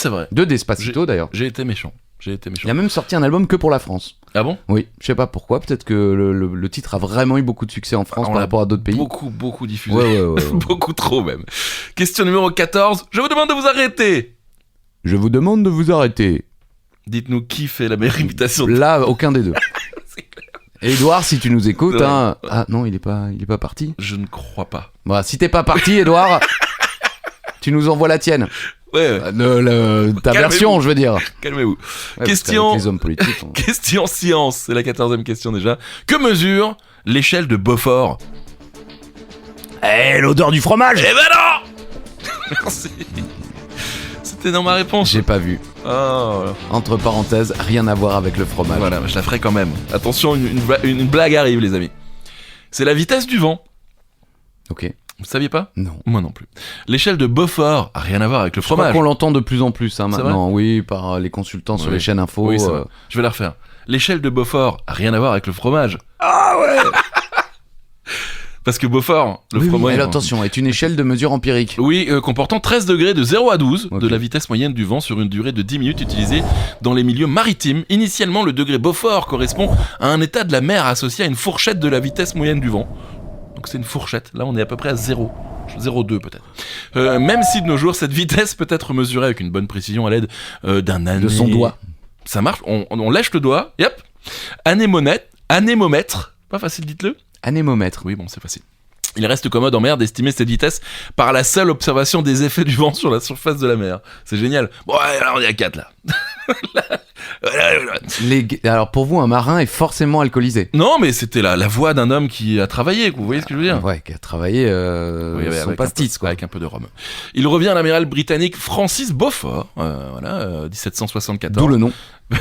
vrai.
de Despacito d'ailleurs.
J'ai été méchant. J'ai été méchant.
Il a même sorti un album que pour la France.
Ah bon?
Oui, je sais pas pourquoi. Peut-être que le titre a vraiment eu beaucoup de succès en France
On
par
l'a
rapport à d'autres pays.
Beaucoup diffusé.
Ouais.
Beaucoup trop même. Question numéro 14. Je vous demande de vous arrêter.
Je vous demande de vous arrêter.
Dites-nous qui fait la meilleure imitation de...
Là, aucun des deux.
C'est clair.
Edouard, si tu nous écoutes,
Ouais.
hein. Ah non, il est pas parti.
Je ne crois pas.
Bon, si t'es pas parti, Edouard, tu nous envoies la tienne.
Ouais,
Ta
Calmez-vous.
version, je veux dire.
calmez-vous.
Ouais, parce
Question-
qu'avec les hommes politiques.
Question science, c'est la 14e question déjà. Que mesure l'échelle de Beaufort?
L'odeur du fromage.
Eh ben non. Merci. C'était dans ma réponse.
J'ai pas vu.
Oh,
Entre parenthèses, rien à voir avec le fromage.
voilà, je la ferai quand même. Attention, une blague arrive, les amis. C'est la vitesse du vent.
Ok.
Vous saviez pas?
Non.
Moi non plus. L'échelle de Beaufort a rien à voir avec le
Je crois
fromage.
qu'on l'entend de plus en plus hein,
C'est
maintenant, oui, par les consultants sur
Oui.
les chaînes info.
Oui, c'est vrai. Je vais la refaire. L'échelle de Beaufort a rien à voir avec le fromage.
Ah ouais.
Parce que Beaufort, le
Oui, oui,
fromage...
mais attention, est une échelle de mesure empirique.
Oui, comportant 13 degrés de 0 à 12
Ok.
de la vitesse moyenne du vent sur une durée de 10 minutes utilisée dans les milieux maritimes. Initialement, le degré Beaufort correspond à un état de la mer associé à une fourchette de la vitesse moyenne du vent. Donc c'est une fourchette. Là, on est à peu près à 0. 0,2 peut-être. Même si de nos jours, cette vitesse peut être mesurée avec une bonne précision à l'aide d'un
De son doigt.
Ça marche, on lèche le doigt, et hop. Anémomètre. Pas facile, dites-le.
Anémomètre.
Oui, bon, c'est facile. Il reste commode en mer d'estimer cette vitesse par la seule observation des effets du vent sur la surface de la mer. C'est génial. Bon, ouais, là, on est à 4, là. Voilà.
Alors pour vous, un marin est forcément alcoolisé.
Non, mais c'était la voix d'un homme qui a travaillé, vous voyez ce que je veux dire?
Ouais, qui a travaillé
Oui,
son
avec
pastis, quoi.
Avec un peu de rhum. Il revient à l'amiral britannique Francis Beaufort, 1774.
D'où le nom.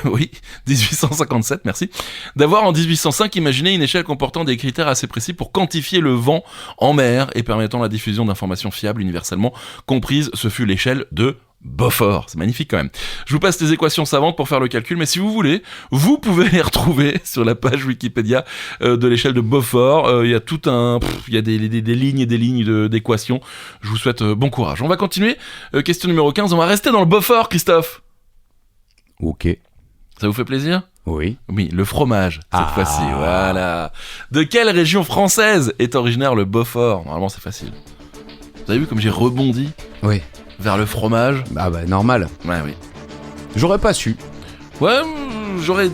Oui, 1857, merci. D'avoir en 1805 imaginé une échelle comportant des critères assez précis pour quantifier le vent en mer et permettant la diffusion d'informations fiables universellement comprises. Ce fut l'échelle de Beaufort. C'est magnifique quand même. Je vous passe les équations savantes pour faire le calcul, mais si vous voulez, vous pouvez les retrouver sur la page Wikipédia de l'échelle de Beaufort. Il y a tout un... Il y a des lignes et des lignes d'équations. Je vous souhaite bon courage. On va continuer. Question numéro 15. On va rester dans le Beaufort, Christophe.
Ok.
Ça vous fait plaisir?
Oui.
Oui, le fromage, cette
Ah.
fois-ci, voilà. De quelle région française est originaire le Beaufort? Normalement, c'est facile. Vous avez vu comme j'ai rebondi
Oui.
vers le fromage?
Ah bah normal.
Ouais, oui.
J'aurais pas su.
Ouais, j'aurais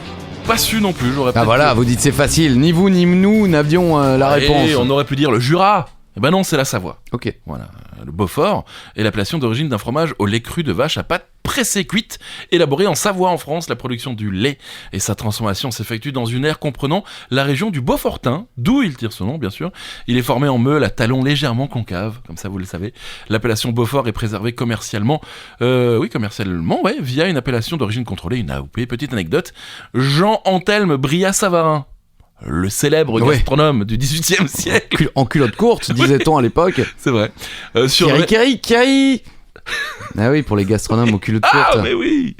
pas su non plus. J'aurais
Ah
peut-être-
voilà, vous dites c'est facile. Ni vous ni nous n'avions la réponse.
Et on aurait pu dire le Jura. Eh ben non, c'est la Savoie.
Ok.
Voilà. Le Beaufort est l'appellation d'origine d'un fromage au lait cru de vache à pâte pressée cuite, élaboré en Savoie en France. La production du lait et sa transformation s'effectue dans une aire comprenant la région du Beaufortin, d'où il tire son nom bien sûr. Il est formé en meule à talons légèrement concaves, comme ça vous le savez. L'appellation Beaufort est préservée commercialement, ouais, via une appellation d'origine contrôlée, une AOP. Petite anecdote, Jean-Anthelme Brillat-Savarin, le célèbre
Ouais.
gastronome du XVIIIe siècle,
En culotte courte, disait-on à l'époque.
c'est vrai,
Kiri. Ah oui, pour les gastronomes aux culottes
Ah,
courtes.
mais oui!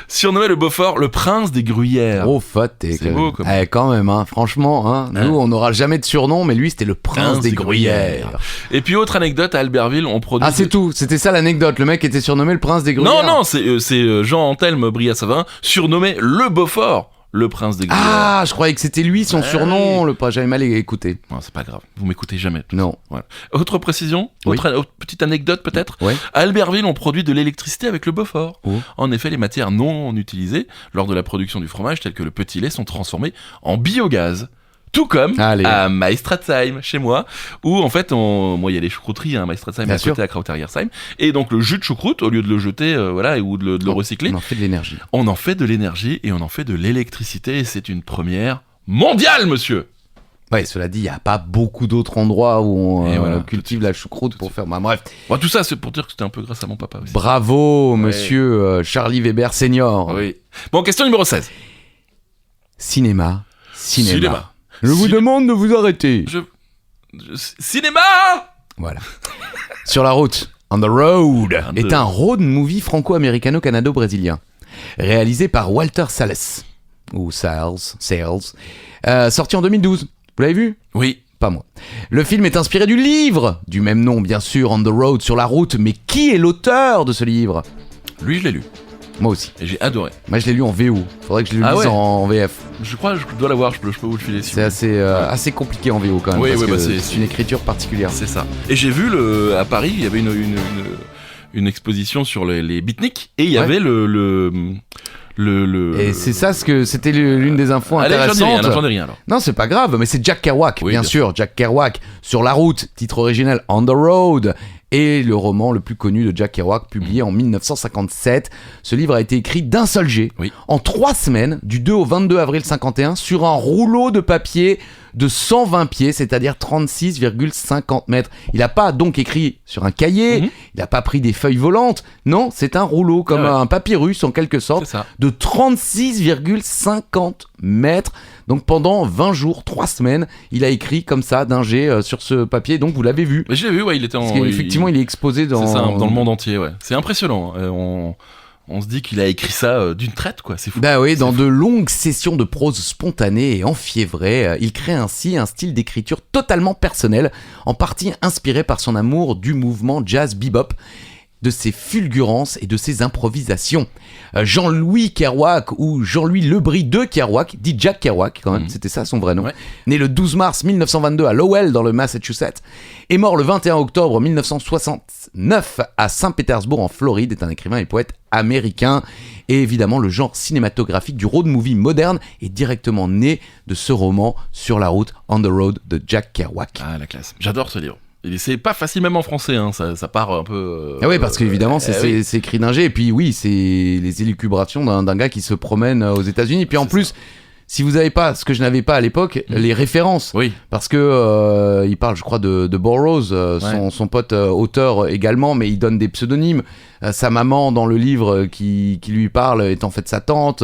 Surnommé le Beaufort, le prince des gruyères.
Oh, faté.
C'est beau, comme-
Quand même, hein. Franchement, hein.
Hein.
Nous, on n'aura jamais de surnom, mais lui, c'était le prince des gruyères.
Et puis, autre anecdote, à Albertville, on produit...
Ah, c'est tout. C'était ça l'anecdote. Le mec était surnommé le prince des gruyères.
Non, c'est Jean-Anthelme Brillat-Savarin, surnommé le Beaufort, le prince des gruyères.
Ah, je croyais que c'était lui son
Ouais.
surnom. J'avais mal écouté.
Non, c'est pas grave, vous m'écoutez jamais.
Non.
Voilà. Autre précision,
Oui.
autre petite anecdote peut-être.
Ouais.
À Albertville, on produit de l'électricité avec le Beaufort.
Oh.
En effet, les matières non utilisées lors de la production du fromage, telles que le petit lait, sont transformées en biogaz. Tout comme
Allez.
à Maestratzheim, chez moi, où en fait, moi il y a les choucrouteries, hein, Maestratzheim
Bien
à côté
sûr.
à Krautergersheim, et donc le jus de choucroute, au lieu de le jeter, ou de le recycler,
On en fait de l'énergie.
on en fait de l'énergie et on en fait de l'électricité, et c'est une première mondiale, monsieur.
Ouais, cela dit, il n'y a pas beaucoup d'autres endroits où on
Et voilà,
cultive la choucroute pour faire. Bah, bref.
Bon, tout ça, c'est pour dire que c'était un peu grâce à mon papa aussi.
Bravo, monsieur Charlie Weber senior.
Oui. Bon, question numéro 16.
Cinéma.
Cinéma.
Je vous demande de vous arrêter.
Cinéma.
Voilà. Sur la route, On the Road,
On
est
the-
un road movie franco-américano-canado-brésilien. Réalisé par Walter Salles. Ou Sales. Sorti en 2012. Vous l'avez vu?
Oui.
Pas moi. Le film est inspiré du livre, du même nom bien sûr, On the Road, sur la route. Mais qui est l'auteur de ce livre?
Lui, je l'ai lu.
Moi aussi.
Et j'ai adoré.
Moi, je l'ai lu en VO. Faudrait que je le lise
Ah ouais.
en VF.
Je crois que je dois l'avoir, je peux vous le filer si
C'est assez compliqué en VO quand même.
Oui,
parce
oui,
que
bah,
c'est une écriture particulière.
c'est ça. Et j'ai vu à Paris, il y avait une exposition sur les beatniks et il y
Ouais.
avait le
Et c'est ça ce que c'était l'une des infos
Allez,
intéressantes.
j'en ai rien alors.
Non, c'est pas grave, mais c'est Jack Kerouac,
Oui,
bien
bien
sûr. Jack Kerouac, Sur la route, titre original On the Road, et le roman le plus connu de Jack Kerouac, publié en 1957. Ce livre a été écrit d'un seul jet,
Oui.
en 3 semaines, du 2 au 22 avril 51, sur un rouleau de papier de 120 pieds, c'est-à-dire 36,50 mètres. Il n'a pas donc écrit sur un cahier,
Mhm.
il n'a pas pris des feuilles volantes, non, c'est un rouleau, comme
Ah ouais.
un papyrus en quelque sorte,
C'est ça.
de 36,50 mètres. Donc pendant 20 jours, 3 semaines, il a écrit comme ça d'un jet sur ce papier. Donc vous l'avez vu.
Mais j'ai vu, ouais, il était en.
Parce qu'effectivement, il est exposé dans...
C'est ça, dans le monde entier, ouais. C'est impressionnant. On se dit qu'il a écrit ça d'une traite, quoi. C'est fou.
Bah oui, dans
C'est
de longues sessions de prose spontanée et enfiévrée, il crée ainsi un style d'écriture totalement personnel, en partie inspiré par son amour du mouvement jazz bebop, de ses fulgurances et de ses improvisations. Jean-Louis Kerouac, ou Jean-Louis Lebris de Kerouac, dit Jack Kerouac quand même, c'était ça son vrai nom,
Ouais.
né le 12 mars 1922 à Lowell dans le Massachusetts, est mort le 21 octobre 1969 à Saint-Pétersbourg en Floride, est un écrivain et poète américain. Et évidemment, le genre cinématographique du road movie moderne est directement né de ce roman Sur la route, On the Road de Jack Kerouac.
Ah, la classe. J'adore ce livre. Et c'est pas facile même en français, hein. Ça part un peu.
Ah oui, parce qu'évidemment,
oui.
c'est écrit d'un jet. Et puis oui, c'est les élucubrations d'un gars qui se promène aux États-Unis. Puis en
C'est
plus, si vous n'avez pas, ce que je n'avais pas à l'époque, les références.
Oui.
Parce que il parle, je crois, de Burroughs, son pote auteur également, mais il donne des pseudonymes. Sa maman dans le livre qui lui parle est en fait sa tante.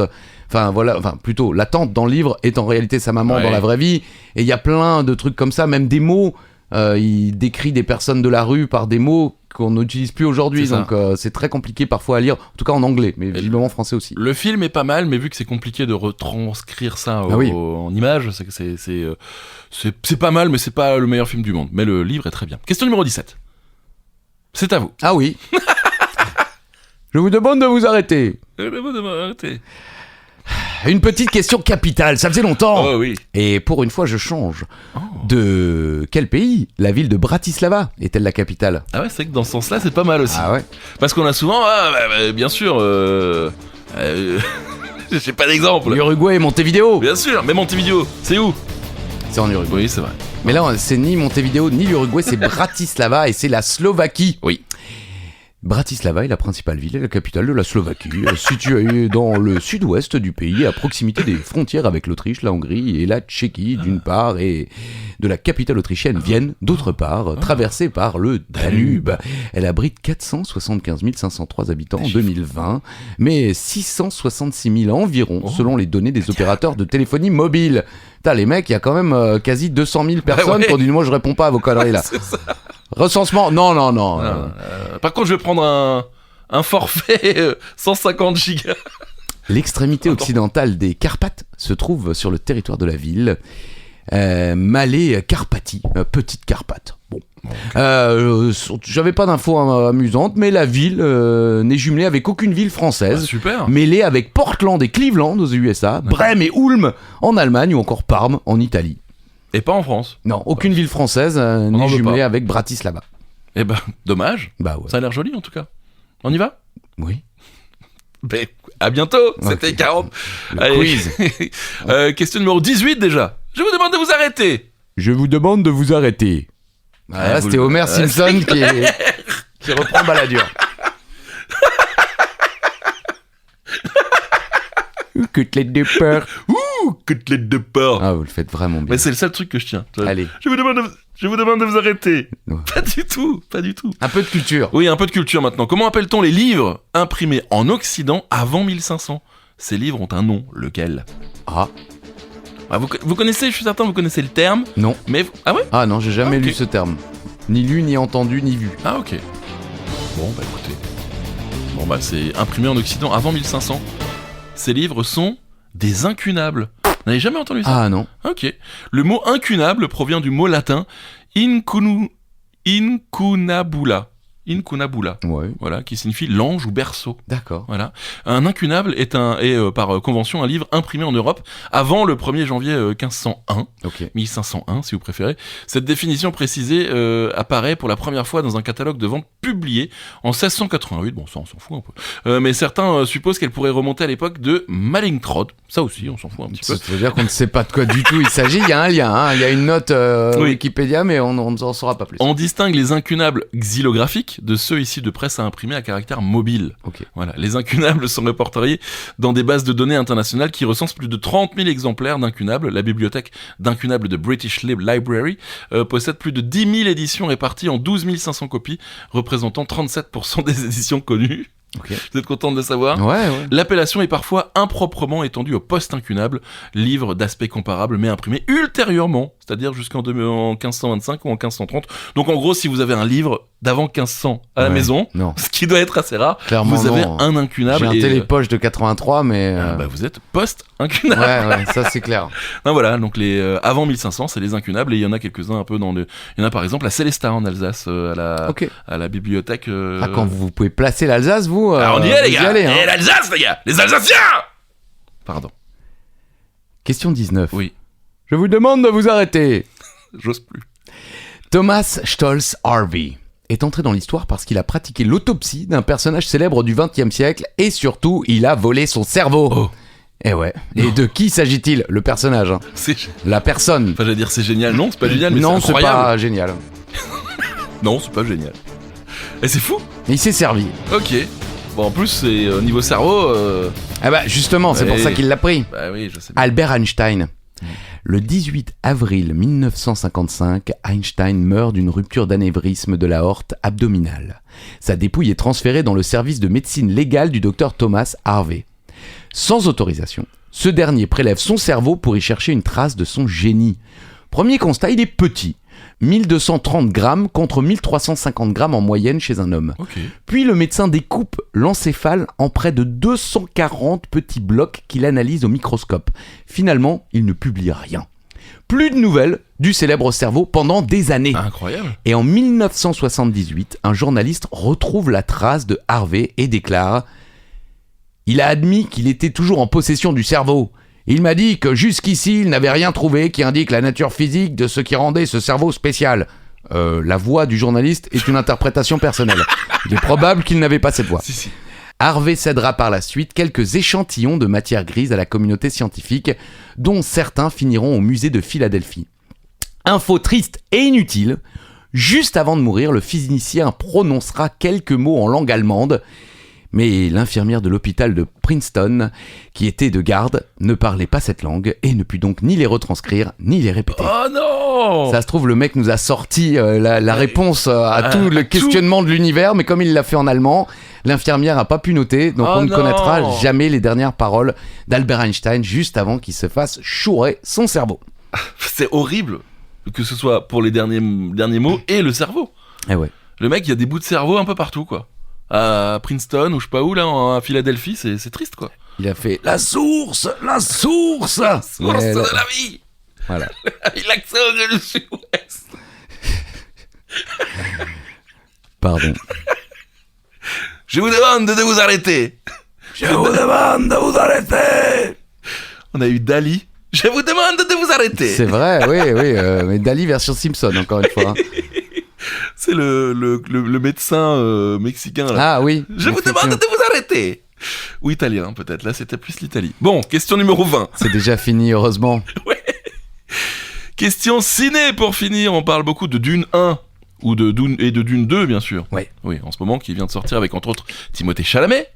Enfin voilà, enfin plutôt la tante dans le livre est en réalité sa maman
Ouais.
dans la vraie vie. Et il y a plein de trucs comme ça, même des mots. Il décrit des personnes de la rue par des mots qu'on n'utilise plus aujourd'hui,
C'est ça.
donc c'est très compliqué parfois à lire, en tout cas en anglais, mais visiblement en français aussi.
Le film est pas mal, mais vu que c'est compliqué de retranscrire ça
Ah oui.
en images, c'est pas mal, mais c'est pas le meilleur film du monde. Mais le livre est très bien. Question numéro 17. C'est à vous.
Ah oui. Je vous demande de vous arrêter.
Arrêtez.
Une petite question capitale, ça faisait longtemps.
Oh oui.
Et pour une fois, je change.
Oh.
De quel pays la ville de Bratislava est-elle la capitale?
Ah ouais, c'est vrai que dans ce sens-là, c'est pas mal aussi.
Ah ouais.
Parce qu'on a souvent, bien sûr, j'ai pas d'exemple.
L'Uruguay et Montevideo.
Bien sûr, mais Montevideo, c'est où?
C'est en Uruguay.
Oui, c'est vrai.
Mais là, c'est ni Montevideo ni l'Uruguay, c'est Bratislava et c'est la Slovaquie.
Oui.
Bratislava est la principale ville et la capitale de la Slovaquie, située dans le sud-ouest du pays, à proximité des frontières avec l'Autriche, la Hongrie et la Tchéquie d'une part, et de la capitale autrichienne Vienne d'autre part, traversée par le Danube. Elle abrite 475 503 habitants en 2020, mais 666 000 environ, selon les données des opérateurs de téléphonie mobile. Putain, les mecs, il y a quand même quasi 200 000 personnes
ouais.
qui ont dit « Moi, je réponds pas à vos conneries là ». Recensement, non.
Par contre, je vais prendre un forfait 150 gigas.
L'extrémité occidentale des Carpates se trouve sur le territoire de la ville. Malais Carpathie, petite Carpate. Bon. J'avais pas d'infos amusantes, mais la ville n'est jumelée avec aucune ville française.
Super.
Mêlée avec Portland et Cleveland aux USA, Brême et Ulm en Allemagne ou encore Parme en Italie.
Et pas en France.
Non, aucune ville française
n'en
n'est
veut
jumelée
pas.
avec Bratislava.
Eh ben, dommage.
Bah ouais.
Ça a l'air joli en tout cas. On y va?
Oui.
Ben, à bientôt. C'était
Ok.
40.
Le
Allez.
quiz.
Question numéro 18 déjà. Je vous demande de vous arrêter.
Je vous demande de vous arrêter. Ah, là,
vous
c'était
le-
Homer Simpson qui reprend Balladur. Côtelette de peur.
Ouh, côtelette de porc.
Ah, vous le faites vraiment bien.
Mais c'est le seul truc que je tiens.
Allez.
Je vous demande de vous arrêter.
Ouais.
Pas du tout, pas du tout.
Un peu de culture.
Oui, un peu de culture maintenant. Comment appelle-t-on les livres imprimés en Occident avant 1500? Ces livres ont un nom, lequel?
Ah,
Vous connaissez, je suis certain, vous connaissez le terme,
non.
mais... Ah ouais?
Ah non, j'ai jamais
Ah, ok.
lu ce terme. Ni lu, ni entendu, ni vu.
Ah ok. Bon, bah écoutez. Bon, bah c'est imprimé en Occident avant 1500. Ces livres sont des incunables. Vous n'avez jamais entendu ça?
Ah non.
Ok. Le mot incunable provient du mot latin incunabula. incunabula.
Ouais,
Voilà, qui signifie l'ange ou berceau.
d'accord.
Voilà. Un incunable est par convention un livre imprimé en Europe avant le 1er janvier 1501,
Ok.
1501 si vous préférez. Cette définition précisée apparaît pour la première fois dans un catalogue de vente publié en 1688. Bon, ça on s'en fout un peu. Mais certains supposent qu'elle pourrait remonter à l'époque de Mallinckrodt. Ça aussi, on s'en fout un petit peu.
Ça veut dire qu'on ne sait pas de quoi du tout il s'agit. Il y a un lien, hein. Il y a une note
Oui.
Wikipédia, mais on n'en saura pas plus.
On distingue les incunables xylographiques de ceux ici de presse à imprimer à caractère mobile.
Ok.
Voilà. Les incunables sont répertoriés dans des bases de données internationales qui recensent plus de 30 000 exemplaires d'incunables. La bibliothèque d'incunables de British Library possède plus de 10 000 éditions réparties en 12 500 copies, représentant 37% des éditions connues.
Ok.
Vous êtes content de le savoir ?
Ouais, ouais.
L'appellation est parfois improprement étendue au post-incunable, livre d'aspect comparable mais imprimé ultérieurement, c'est-à-dire jusqu'en 1525 ou en 1530. Donc en gros, si vous avez un livre d'avant 1500 à la
Ouais.
maison,
Non.
ce qui doit être assez rare,
Clairement,
vous avez
non.
un incunable.
J'ai un
et,
télépoche de 83, mais.
vous êtes post-incunable.
Ouais, ça c'est clair.
Non, voilà, donc avant 1500, c'est les incunables et il y en a quelques-uns un peu dans le. Il y en a par exemple à Célestat en Alsace,
Ok.
à la bibliothèque.
Ah, quand vous pouvez placer l'Alsace, vous.
Ah, on y est, les
vous
gars!
allez, hein.
Et l'Alsace, les gars! Les Alsaciens! Pardon.
Question 19.
Oui,
Je vous demande de vous arrêter.
j'ose plus.
Thomas Stolz Harvey est entré dans l'histoire parce qu'il a pratiqué l'autopsie d'un personnage célèbre du XXe siècle et surtout, il a volé son cerveau.
Oh.
Et ouais. Et de qui s'agit-il? Le personnage, hein.
C'est.
La personne.
Enfin, j'allais dire c'est génial. Non, c'est pas génial, mais
Non,
c'est
c'est
incroyable.
pas génial.
Non, c'est pas génial. Et c'est fou.
Mais il s'est servi.
Ok. Bon, en plus, c'est niveau cerveau.
Ah bah justement, c'est pour
Ouais.
ça qu'il l'a pris.
Bah oui, je sais bien.
Albert Einstein. Le 18 avril 1955, Einstein meurt d'une rupture d'anévrisme de l'aorte abdominale. Sa dépouille est transférée dans le service de médecine légale du docteur Thomas Harvey. Sans autorisation, ce dernier prélève son cerveau pour y chercher une trace de son génie. Premier constat, il est petit. 1230 grammes contre 1350 grammes en moyenne chez un homme.
Ok.
Puis le médecin découpe l'encéphale en près de 240 petits blocs qu'il analyse au microscope. Finalement, il ne publie rien. Plus de nouvelles du célèbre cerveau pendant des années.
Incroyable.
Et en 1978, un journaliste retrouve la trace de Harvey et déclare « Il a admis qu'il était toujours en possession du cerveau. Il m'a dit que jusqu'ici, il n'avait rien trouvé qui indique la nature physique de ce qui rendait ce cerveau spécial. » La voix du journaliste est une interprétation personnelle. Il est probable qu'il n'avait pas cette voix.
Si.
Harvey cédera par la suite quelques échantillons de matière grise à la communauté scientifique, dont certains finiront au musée de Philadelphie. Info triste et inutile, juste avant de mourir, le physicien prononcera quelques mots en langue allemande, mais l'infirmière de l'hôpital de Princeton, qui était de garde, ne parlait pas cette langue et ne put donc ni les retranscrire ni les répéter.
Oh non.
Ça se trouve, le mec nous a sorti la réponse à tout le questionnement de l'univers, mais comme il l'a fait en allemand, l'infirmière n'a pas pu noter, donc
Oh
on ne
non.
connaîtra jamais les dernières paroles d'Albert Einstein juste avant qu'il se fasse chourer son cerveau.
C'est horrible que ce soit pour les derniers mots et le cerveau.
Eh ouais.
Le mec, il y a des bouts de cerveau un peu partout, quoi. À Princeton ou je sais pas où, là, à Philadelphie, c'est triste, quoi.
Il a fait la source, la source.
Source
Ouais,
de la vie.
Voilà.
Il accède au sud-ouest.
Pardon.
Je vous demande de vous arrêter.
Je vous demande de vous arrêter.
On a eu Dali. Je vous demande de vous arrêter.
C'est vrai, oui, mais Dali version Simpson encore une fois.
C'est le médecin mexicain, là.
Ah oui.
Je vous demande de vous arrêter. Ou italien, peut-être. Là, c'était plus l'Italie. Bon, question numéro 20.
C'est déjà fini, heureusement.
Question ciné pour finir. On parle beaucoup de Dune 1 ou de Dune 2, bien sûr.
Ouais.
Oui, en ce moment, qui vient de sortir avec, entre autres, Timothée Chalamet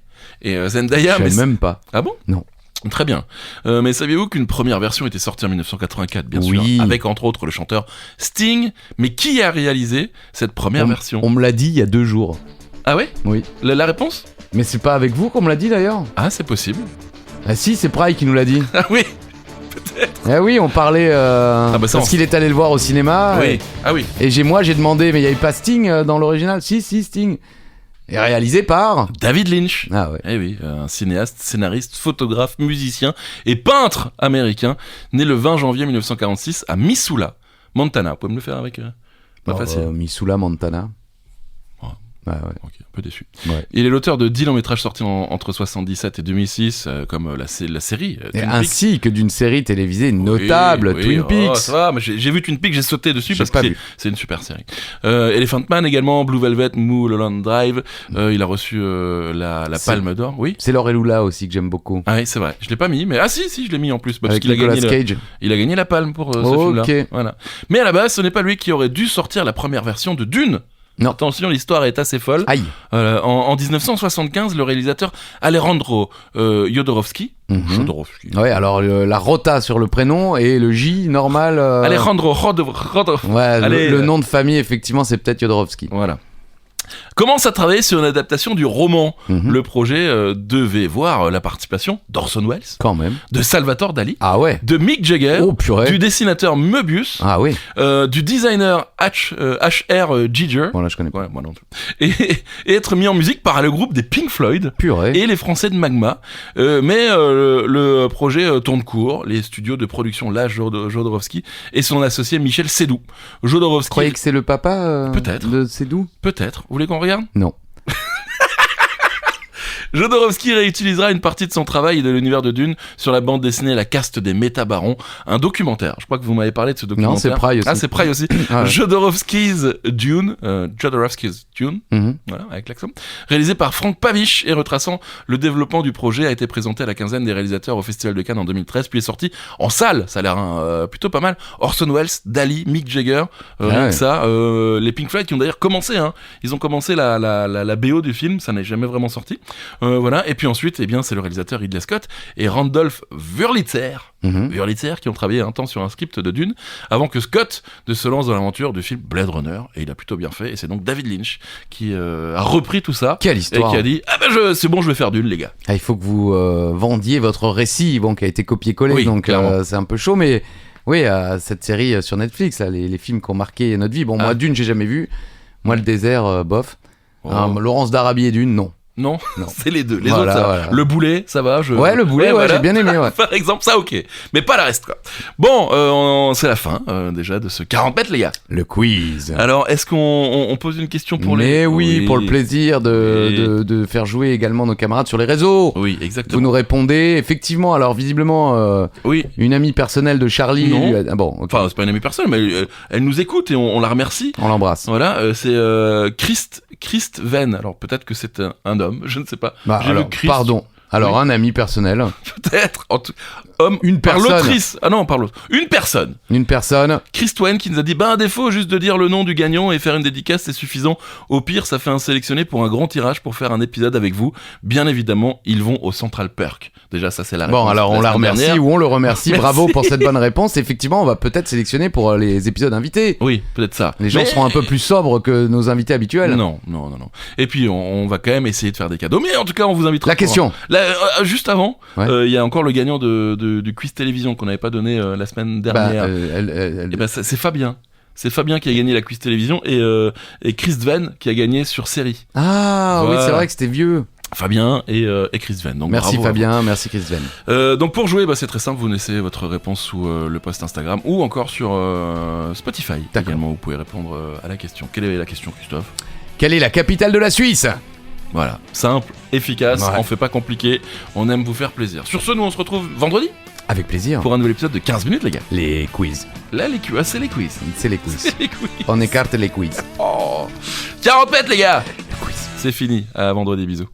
et Zendaya.
Je
mais
sais même pas.
Ah bon?
Non.
Très bien. Mais saviez-vous qu'une première version était sortie en 1984, bien
Oui.
sûr, avec entre autres le chanteur Sting. Mais qui a réalisé cette première version?
On me l'a dit il y a 2 jours.
Ah ouais?
Oui.
La réponse?
Mais c'est pas avec vous qu'on me l'a dit d'ailleurs?
Ah, c'est possible.
Ah si, c'est Pry qui nous l'a dit.
Ah oui.
Eh oui, on parlait
bah ça,
parce qu'il est allé le voir au cinéma.
Oui. Ah oui.
Et j'ai demandé, mais il y avait pas Sting dans l'original? Si, Sting. Et réalisé par...
David Lynch.
Ah ouais.
Eh oui, un cinéaste, scénariste, photographe, musicien et peintre américain, né le 20 janvier 1946 à Missoula, Montana. Vous pouvez me le faire avec... pas facile.
Missoula, Montana. Ouais.
Ok, un peu déçu.
Ouais.
Il est l'auteur de 10 longs métrages sortis entre 77 et 2006, comme la série
Et
Twin Peaks.
ainsi que d'une série télévisée notable,
Oui,
Twin Peaks.
Ça va, mais j'ai vu Twin Peaks, j'ai sauté dessus
J'ai
parce
pas
que
vu.
c'est une super série. Elephant Man également, Blue Velvet, Mulholland Drive. Il a reçu la Palme d'Or. Oui.
C'est Laure et Lula aussi que j'aime beaucoup.
Ah oui, c'est vrai. Je l'ai pas mis, mais si, je l'ai mis en plus parce
Avec
qu'il a
Nicolas
gagné.
Cage.
Il a gagné la Palme pour ce
Ok.
film-là. Voilà. Mais à la base, ce n'est pas lui qui aurait dû sortir la première version de Dune.
Non.
Attention, l'histoire est assez folle.
Aïe.
En 1975, le réalisateur Alejandro Jodorowsky. Jodorowsky.
Ouais, alors la rota sur le prénom et le J normal.
Alejandro
Ouais,
Allez,
le nom de famille, effectivement, c'est peut-être Jodorowsky.
Voilà. Commence à travailler sur une adaptation du roman.
Mhm.
Le projet devait voir la participation d'Orson Welles,
Quand même.
de Salvatore Dali,
Ah ouais.
de Mick Jagger,
Oh purée.
du dessinateur Möbius,
Ah oui.
du designer H.R. Giger,
Bon là je connais pas.
ouais, moi non plus, et être mis en musique par le groupe des Pink Floyd
Purée.
et les Français de Magma. Mais le projet tourne court. Les studios de production lâchent Jodorowsky et son associé Michel Sédou.
Vous
Jodorowsky,
croyez que c'est le papa
Peut-être.
de Sédou?
peut-être. Vous voulez qu'on regarde?
Non.
Jodorowsky réutilisera une partie de son travail et de l'univers de Dune sur la bande dessinée La Caste des Métabarons, un documentaire. Je crois que vous m'avez parlé de ce documentaire.
Non, c'est Praille aussi.
Ah, c'est Praille aussi.
Ah ouais.
Jodorowsky's Dune,
Mhm.
voilà, avec l'accent, réalisé par Frank Pavich et retraçant le développement du projet, a été présenté à la quinzaine des réalisateurs au Festival de Cannes en 2013, puis est sorti en salle. Ça a l'air plutôt pas mal. Orson Welles, Dali, Mick Jagger, rien
ouais.
que ça. Les Pink Floyd qui ont d'ailleurs commencé, ils ont commencé la BO du film, ça n'est jamais vraiment sorti. Voilà. Et puis ensuite, eh bien, c'est le réalisateur Ridley Scott et Randolph Wurlitzer.
Mhm.
Wurlitzer qui ont travaillé un temps sur un script de Dune avant que Scott ne se lance dans l'aventure du film Blade Runner, et il a plutôt bien fait, et c'est donc David Lynch qui a repris tout ça
Quelle
et
histoire.
qui a dit c'est bon, je vais faire Dune, les gars.
Ah, il faut que vous vendiez votre récit, bon, qui a été copié-collé,
Oui,
donc
clairement.
c'est un peu chaud, mais oui, cette série sur Netflix, là, les films qui ont marqué notre vie. Bon, moi, Dune, j'ai jamais vu. Moi, le désert, bof.
Oh.
Laurence d'Arabie et Dune, non.
Non,
Non.
c'est les deux. Les
Voilà,
autres, ça va.
voilà.
Le boulet, ça va.
Ouais, le boulet, ouais,
voilà.
j'ai bien aimé, ouais.
Par exemple, ça, ok. Mais pas le reste, quoi. Bon, c'est la fin, déjà, de ce 40 mètres, les gars.
Le quiz.
Alors, est-ce qu'on pose une question pour les...
Mais oui, pour le plaisir de faire jouer également nos camarades sur les réseaux.
Oui,
Vous
exactement.
nous répondez, effectivement, alors visiblement,
Oui.
une amie personnelle de Charlie...
Non.
Ah bon, ok.
Enfin, c'est pas une amie personne, mais elle nous écoute et on la remercie.
On l'embrasse.
Voilà, c'est Christ Venn. Alors peut-être que c'est un homme, je ne sais pas.
Bah,
J'ai
alors,
vu Christ,
pardon. Alors,
Oui.
un ami personnel,
peut-être. Homme.
Une
Par
personne.
l'autrice. Ah non, par l'autre. Une personne.
une personne...
Christ Wen qui nous a dit à défaut juste de dire le nom du gagnant et faire une dédicace, c'est suffisant. Au pire, ça fait un sélectionné pour un grand tirage pour faire un épisode avec vous. Bien évidemment, ils vont au Central Perk. Déjà, ça c'est la réponse.
Bon, alors
de
on la
semaine
remercie
dernière.
ou on le remercie.
Merci.
Bravo pour cette bonne réponse. Effectivement, on va peut-être sélectionner pour les épisodes invités.
Oui, peut-être ça.
Les gens
Mais-
seront un peu plus sobres que nos invités habituels.
Non. Et puis on va quand même essayer de faire des cadeaux. Mais en tout cas, on vous invitera.
La question.
Juste avant, il
Ouais.
y a encore le gagnant du quiz télévision qu'on n'avait pas donné la semaine
Bah,
dernière.
elle-
Et ben c'est Fabien. C'est Fabien qui a gagné la quiz télévision et Chris Venn qui a gagné sur série.
Ah oui,
Voilà.
c'est vrai que c'était vieux.
Fabien et Chris Venn. Donc
Merci
bravo à
Fabien, merci Chris Venn.
vous. Donc pour jouer, c'est très simple. Vous laissez votre réponse sous le post Instagram ou encore sur Spotify.
D'accord.
Également, vous pouvez répondre à la question. Quelle est la question, Christophe?
Quelle est la capitale de la Suisse?
Voilà, simple, efficace,
Ouais.
on fait pas compliqué, on aime vous faire plaisir. Sur ce, nous on se retrouve vendredi
Avec plaisir.
pour un nouvel épisode de 15 minutes, les gars.
Les quiz.
Là, les quiz, c'est les quiz.
C'est les quiz.
C'est les quiz.
On écarte les quiz.
Oh. 40 mètres, les gars.
Les quiz.
C'est fini, à vendredi, bisous.